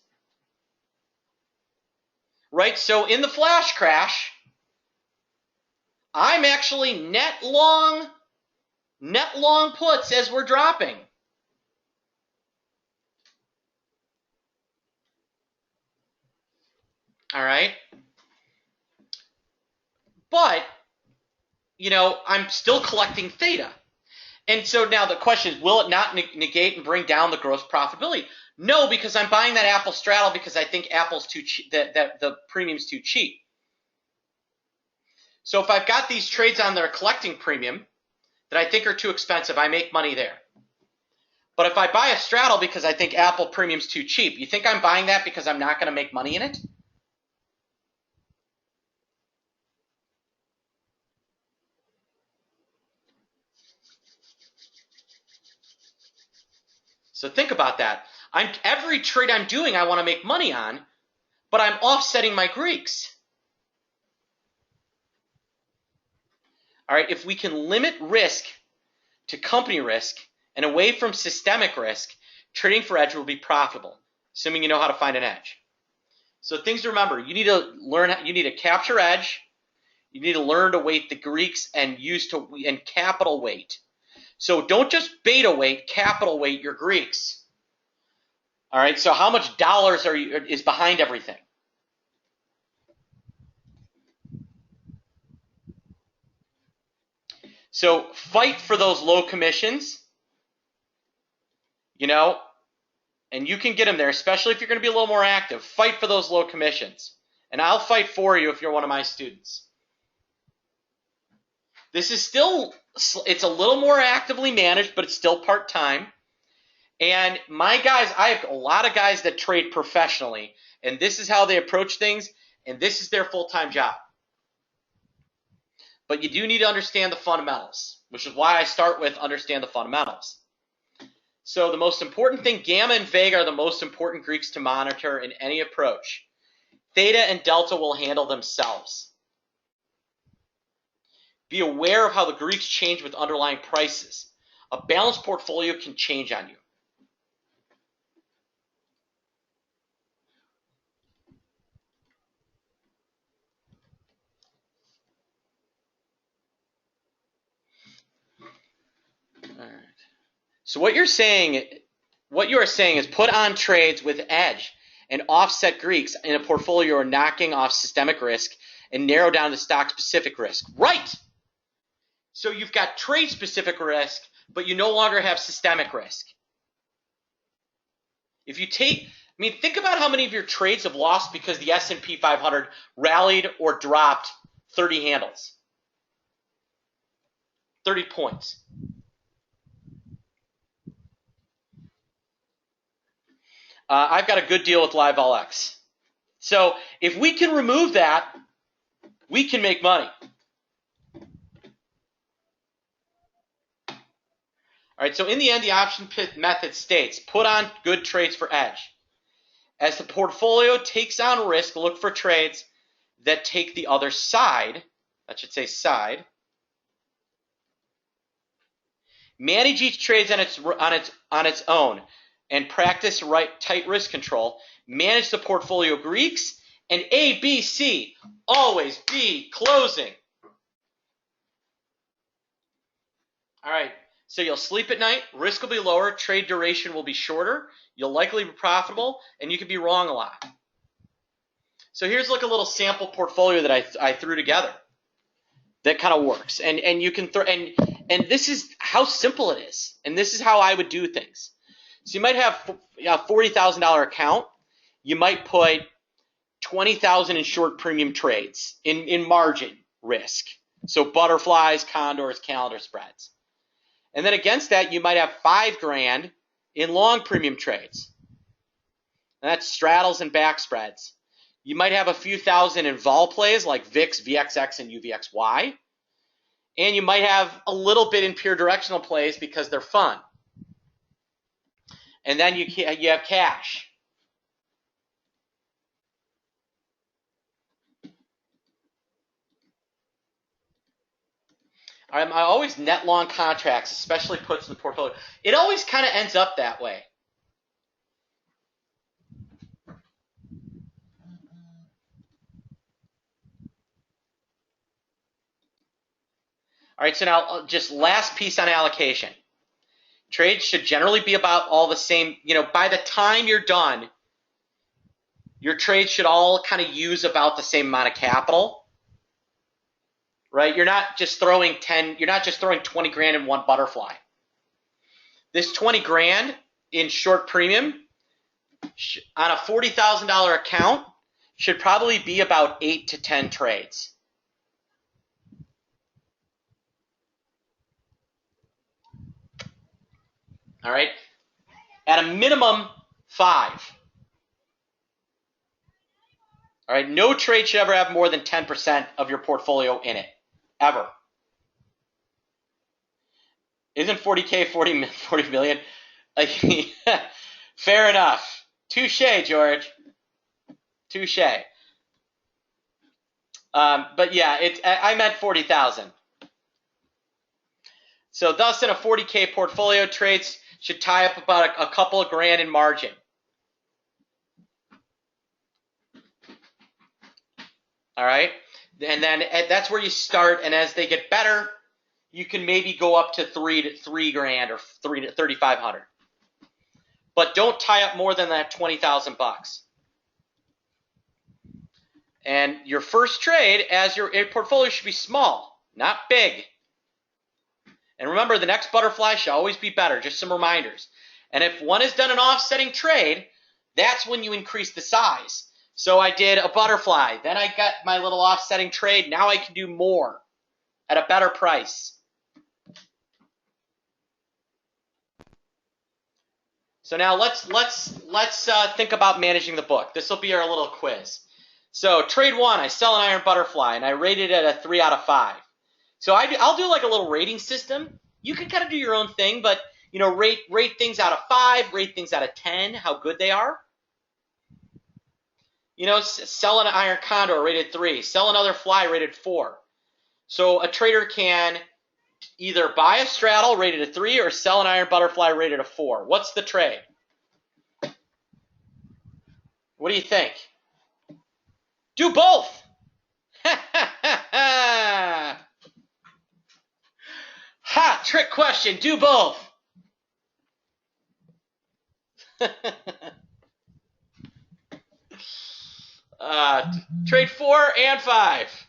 right? So in the flash crash, I'm actually net long puts as we're dropping. All right. But, I'm still collecting theta. And so now the question is, will it not negate and bring down the gross profitability? No, because I'm buying that Apple straddle because I think Apple's too cheap, that the premium's too cheap. So if I've got these trades on that are collecting premium that I think are too expensive, I make money there. But if I buy a straddle because I think Apple premium's too cheap, you think I'm buying that because I'm not going to make money in it? So think about that. Every trade I'm doing, I want to make money on, but I'm offsetting my Greeks. All right, if we can limit risk to company risk and away from systemic risk, trading for edge will be profitable, assuming you know how to find an edge. So things to remember: you need to capture edge. You need to learn to weight the Greeks and capital weight. So don't just beta weight, capital weight your Greeks. All right, so how much dollars is behind everything? So fight for those low commissions, and you can get them there, especially if you're going to be a little more active. Fight for those low commissions, and I'll fight for you if you're one of my students. This is it's a little more actively managed, but it's still part-time. And my guys, I have a lot of guys that trade professionally, and this is how they approach things, and this is their full-time job. But you do need to understand the fundamentals, which is why I start with understand the fundamentals. So the most important thing, gamma and vega are the most important Greeks to monitor in any approach. Theta and delta will handle themselves. Be aware of how the Greeks change with underlying prices. A balanced portfolio can change on you. All right. So what you are saying is put on trades with edge and offset Greeks in a portfolio or knocking off systemic risk and narrow down the stock-specific risk. Right. So you've got trade-specific risk, but you no longer have systemic risk. If you think about how many of your trades have lost because the S&P 500 rallied or dropped 30 handles. 30 points. I've got a good deal with LiveLX. So if we can remove that, we can make money. All right, so in the end, the option pit method states, put on good trades for edge. As the portfolio takes on risk, look for trades that take the other side. That should say side. Manage each trade on its own and practice tight risk control. Manage the portfolio Greeks and A, B, C. Always be closing. All right. So you'll sleep at night, risk will be lower, trade duration will be shorter, you'll likely be profitable, and you could be wrong a lot. So here's like a little sample portfolio that I threw together. that kind of works. And you can throw and this is how simple it is. And this is how I would do things. So you might have a $40,000 account. You might put $20,000 in short premium trades in margin risk. So butterflies, condors, calendar spreads. And then against that, you might have $5,000 in long premium trades. And that's straddles and back spreads. You might have a few thousand in vol plays like VIX, VXX, and UVXY. And you might have a little bit in pure directional plays because they're fun. And then you have cash. I always net long contracts, especially puts in the portfolio. It always kind of ends up that way. All right, so now just last piece on allocation. Trades should generally be about all the same. By the time you're done, your trades should all kind of use about the same amount of capital, right? You're not just throwing 20 grand in one butterfly. This 20 grand in short premium on a $40,000 account should probably be about 8 to 10 trades. All right, at a minimum 5. All right, no trade should ever have more than 10% of your portfolio in it, ever. Isn't 40K 40 million? Fair enough. Touche, George. Touche. But yeah, I meant 40,000. So thus in a 40K portfolio, trades should tie up about a couple of grand in margin. All right, and then that's where you start. And as they get better, you can maybe go up to $3 grand or $3 to $3,500. But don't tie up more than that $20,000. And your first trade, as your portfolio, should be small, not big. And remember, the next butterfly should always be better. Just some reminders. And if one has done an offsetting trade, that's when you increase the size. So I did a butterfly. Then I got my little offsetting trade. Now I can do more at a better price. So now let's think about managing the book. This will be our little quiz. So trade 1, I sell an iron butterfly, and I rated it a 3 out of 5. So I'll do like a little rating system. You can kind of do your own thing, but rate things out of 5, rate things out of 10, how good they are. Sell an iron condor rated 3, sell another fly rated 4. So a trader can either buy a straddle rated a 3 or sell an iron butterfly rated a 4. What's the trade? What do you think? Do both. Ha! Trick question. Do both. Trade 4 and 5.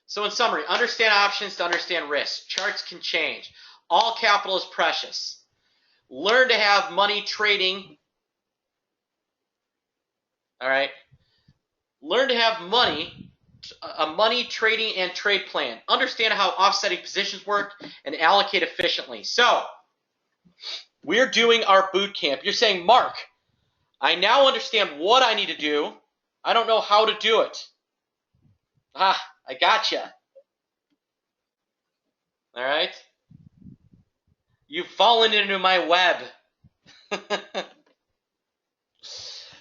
So in summary, understand options to understand risk. Charts can change. All capital is precious. Learn to have money trading. All right. Learn to have a money trading and trade plan. Understand how offsetting positions work and allocate efficiently. So we're doing our boot camp. You're saying, Mark, I now understand what I need to do. I don't know how to do it. I gotcha. All right. You've fallen into my web.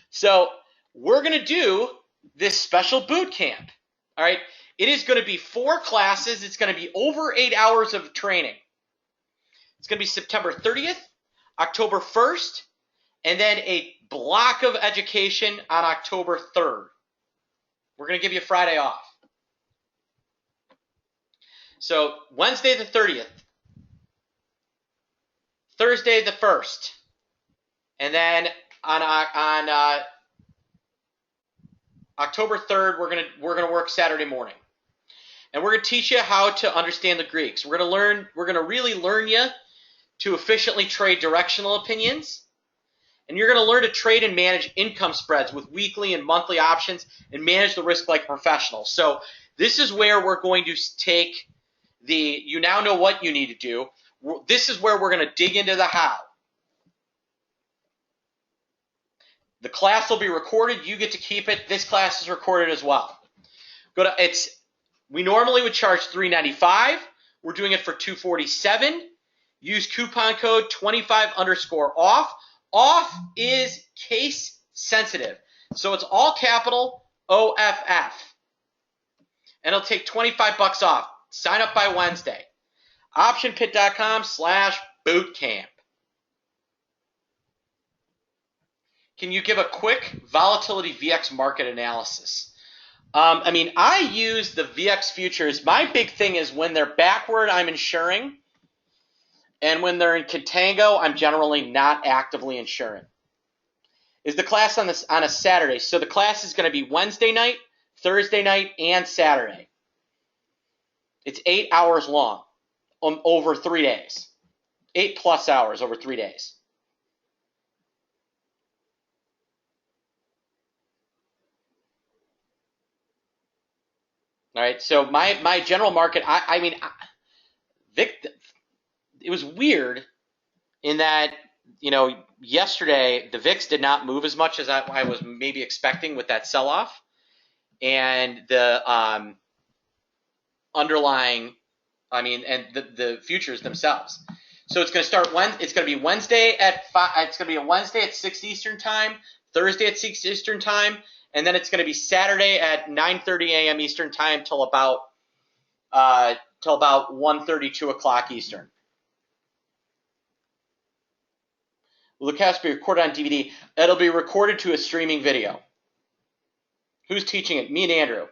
So we're going to do this special boot camp. All right. It is going to be 4 classes. It's going to be over 8 hours of training. It's going to be September 30th, October 1st, and then a block of education on October 3rd. We're going to give you Friday off. So Wednesday the 30th, Thursday the 1st, and then on October 3rd, we're gonna work Saturday morning. And we're going to teach you how to understand the Greeks. We're going to really learn you to efficiently trade directional opinions. And you're going to learn to trade and manage income spreads with weekly and monthly options and manage the risk like a professional. So this is where we're going to take you now know what you need to do. This is where we're going to dig into the how. The class will be recorded. You get to keep it. This class is recorded as well. We normally would charge $395. We're doing it for $247. Use coupon code 25_off. Off is case sensitive. So it's all capital OFF. And it'll take $25 off. Sign up by Wednesday. OptionPit.com/bootcamp. Can you give a quick volatility VX market analysis? I use the VX futures. My big thing is when they're backward, I'm insuring. And when they're in contango, I'm generally not actively insuring. Is the class on a Saturday? So the class is going to be Wednesday night, Thursday night, and Saturday. It's 8 hours long over 3 days. 8+ hours over 3 days. All right, so my general market, Vic, it was weird in that, yesterday the VIX did not move as much as I was maybe expecting with that sell-off, and the underlying, and the futures themselves. So it's going to start it's going to be Wednesday at 5. It's going to be a Wednesday at 6 Eastern time, Thursday at 6 Eastern time. And then it's going to be Saturday at 9:30 a.m. Eastern time till about 1:30, 2 o'clock Eastern. Will the class be recorded on DVD? It'll be recorded to a streaming video. Who's teaching it? Me and Andrew.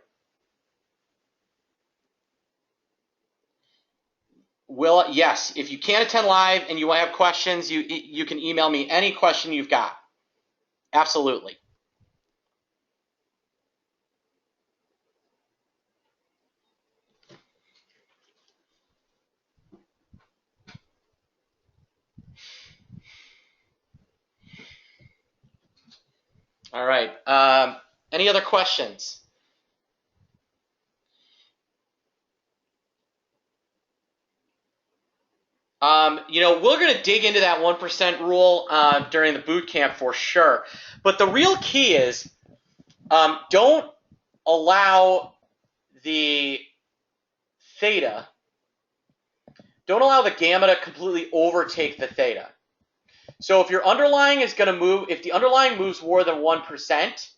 Yes. If you can't attend live and you have questions, you can email me any question you've got. Absolutely. All right. Any other questions? We're going to dig into that 1% rule during the boot camp for sure. But the real key is don't allow the theta, don't allow the gamma to completely overtake the theta. So if your underlying is going to move, if the underlying moves more than 1%,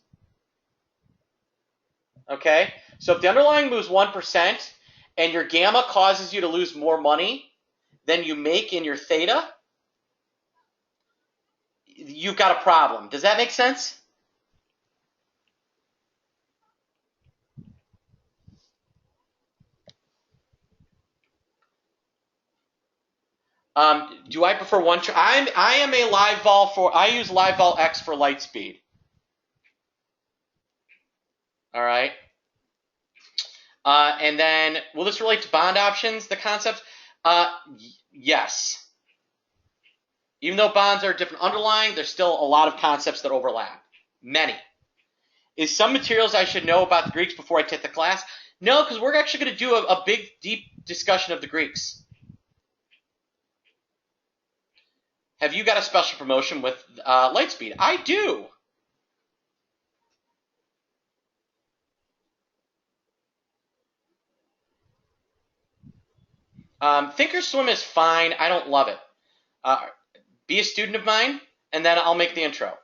okay? So if the underlying moves 1% and your gamma causes you to lose more money than you make in your theta, you've got a problem. Does that make sense? Do I prefer one? I am a live vol I use live vol X for light speed. All right. And then, will this relate to bond options, the concept? Yes. Even though bonds are different underlying, there's still a lot of concepts that overlap. Many. Is some materials I should know about the Greeks before I take the class? No, because we're actually going to do a big, deep discussion of the Greeks. Have you got a special promotion with Lightspeed? I do. Thinkorswim is fine. I don't love it. Be a student of mine, and then I'll make the intro.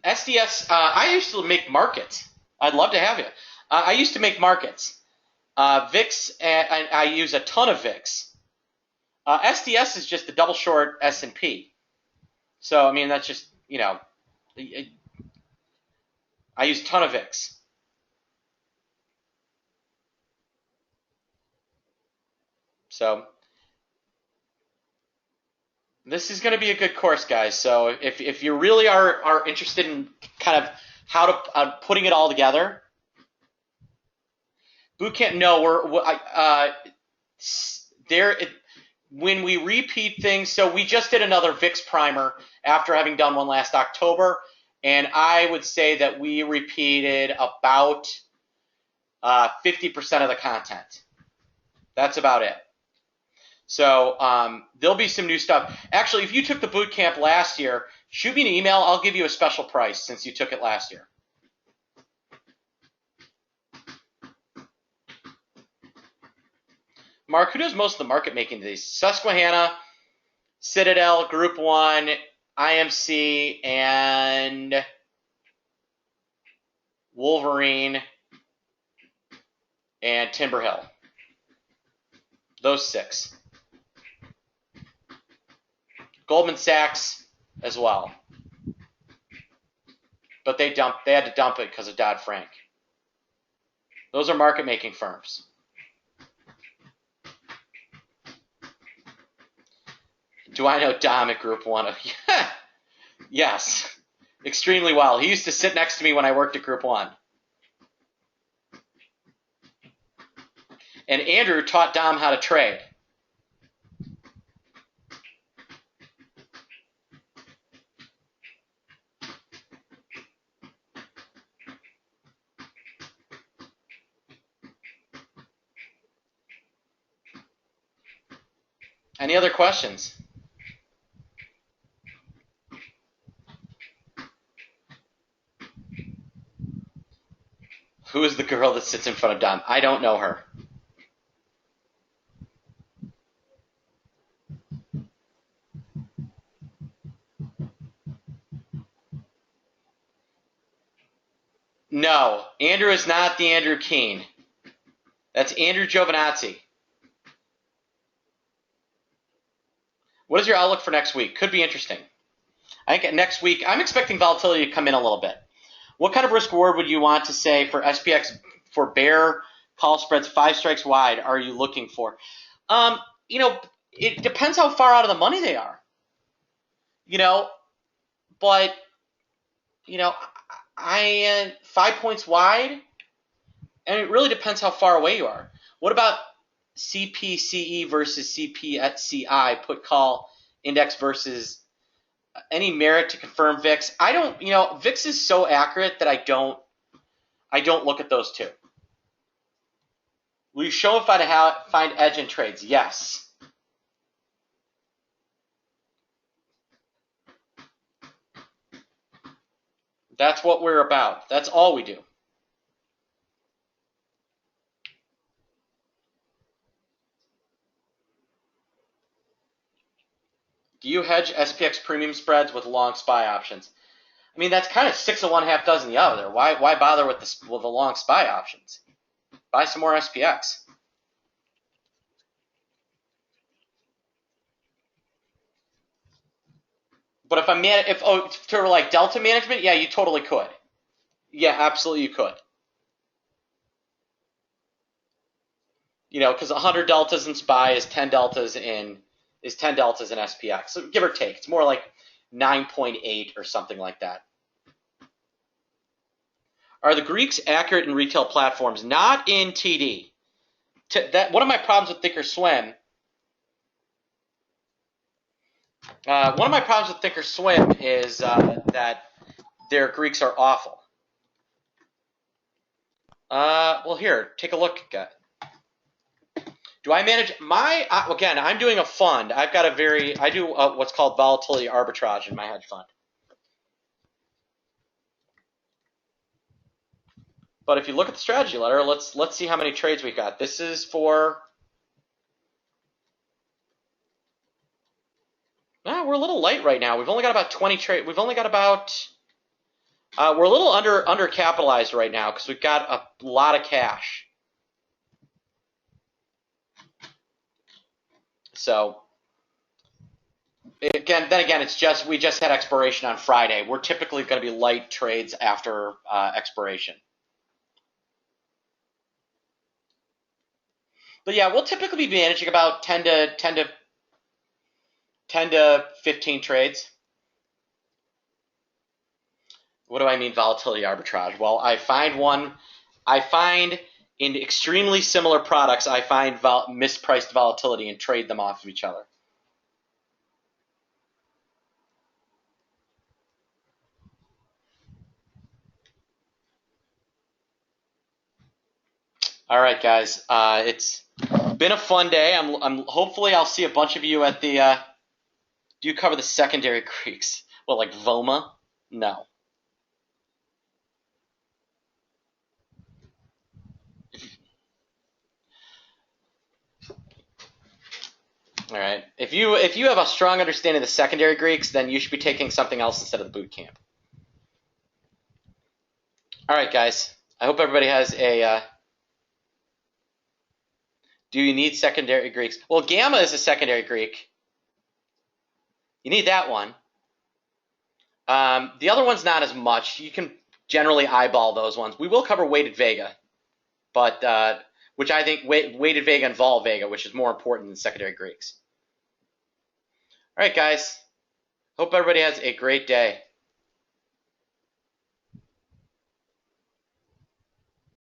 SDS, I used to make markets. I'd love to have you. I used to make markets. VIX, I use a ton of VIX. SDS is just the double short S&P. So, that's just, I use a ton of VIX. So this is going to be a good course, guys. So if you really are interested in kind of how to putting it all together, bootcamp. No, when we repeat things. So we just did another VIX primer after having done one last October, and I would say that we repeated about 50% of the content. That's about it. So there'll be some new stuff. Actually, if you took the boot camp last year, shoot me an email. I'll give you a special price since you took it last year. Mark, who does most of the market making these? Susquehanna, Citadel, Group 1, IMC, and Wolverine, and Timberhill. Those 6. Goldman Sachs as well. But they had to dump it because of Dodd-Frank. Those are market-making firms. Do I know Dom at Group 1? Yes, extremely well. He used to sit next to me when I worked at Group 1. And Andrew taught Dom how to trade. Any other questions? Who is the girl that sits in front of Dom? I don't know her. No, Andrew is not the Andrew Keene. That's Andrew Giovinazzi. What is your outlook for next week? Could be interesting. I think next week, I'm expecting volatility to come in a little bit. What kind of risk reward would you want to say for SPX for bear call spreads 5 strikes wide are you looking for? It depends how far out of the money they are. But 5 points wide, and it really depends how far away you are. What about CPCE versus CPCI, put call index versus any merit to confirm VIX? I don't, VIX is so accurate that I don't look at those two. Will you show if I find edge in trades? Yes. That's what we're about. That's all we do. Do you hedge SPX premium spreads with long SPY options? I mean, that's kind of 6 of one, half dozen the other. Why bother with the long SPY options? Buy some more SPX. But if for like delta management, yeah, you totally could. Yeah, absolutely you could. Because 100 deltas in SPY is 10 deltas in SPX. So give or take, it's more like 9.8 or something like that. Are the Greeks accurate in retail platforms? Not in TD. One of my problems with Thinkorswim. Is that their Greeks are awful. Well, here, take a look. Do I manage again, I'm doing a fund. I do what's called volatility arbitrage in my hedge fund. But if you look at the strategy letter, let's see how many trades we got. This is for, we're a little light right now. We've only got about 20 trades. We've only got about, we're a little undercapitalized right now because we've got a lot of cash. So again, we just had expiration on Friday. We're typically going to be light trades after expiration. But yeah, we'll typically be managing about 10 to 15 trades. What do I mean volatility arbitrage? Well, I find in extremely similar products, I find mispriced volatility and trade them off of each other. All right, guys. It's been a fun day. Hopefully I'll see a bunch of you at the. Do you cover the secondary Greeks? What, like VOMA? No. All right. If you have a strong understanding of the secondary Greeks, then you should be taking something else instead of the boot camp. All right, guys. I hope everybody has a. Do you need secondary Greeks? Well, gamma is a secondary Greek. You need that one. The other one's not as much. You can generally eyeball those ones. We will cover weighted Vega, but which I think weighted Vega and vol Vega, which is more important than secondary Greeks. All right, guys. Hope everybody has a great day.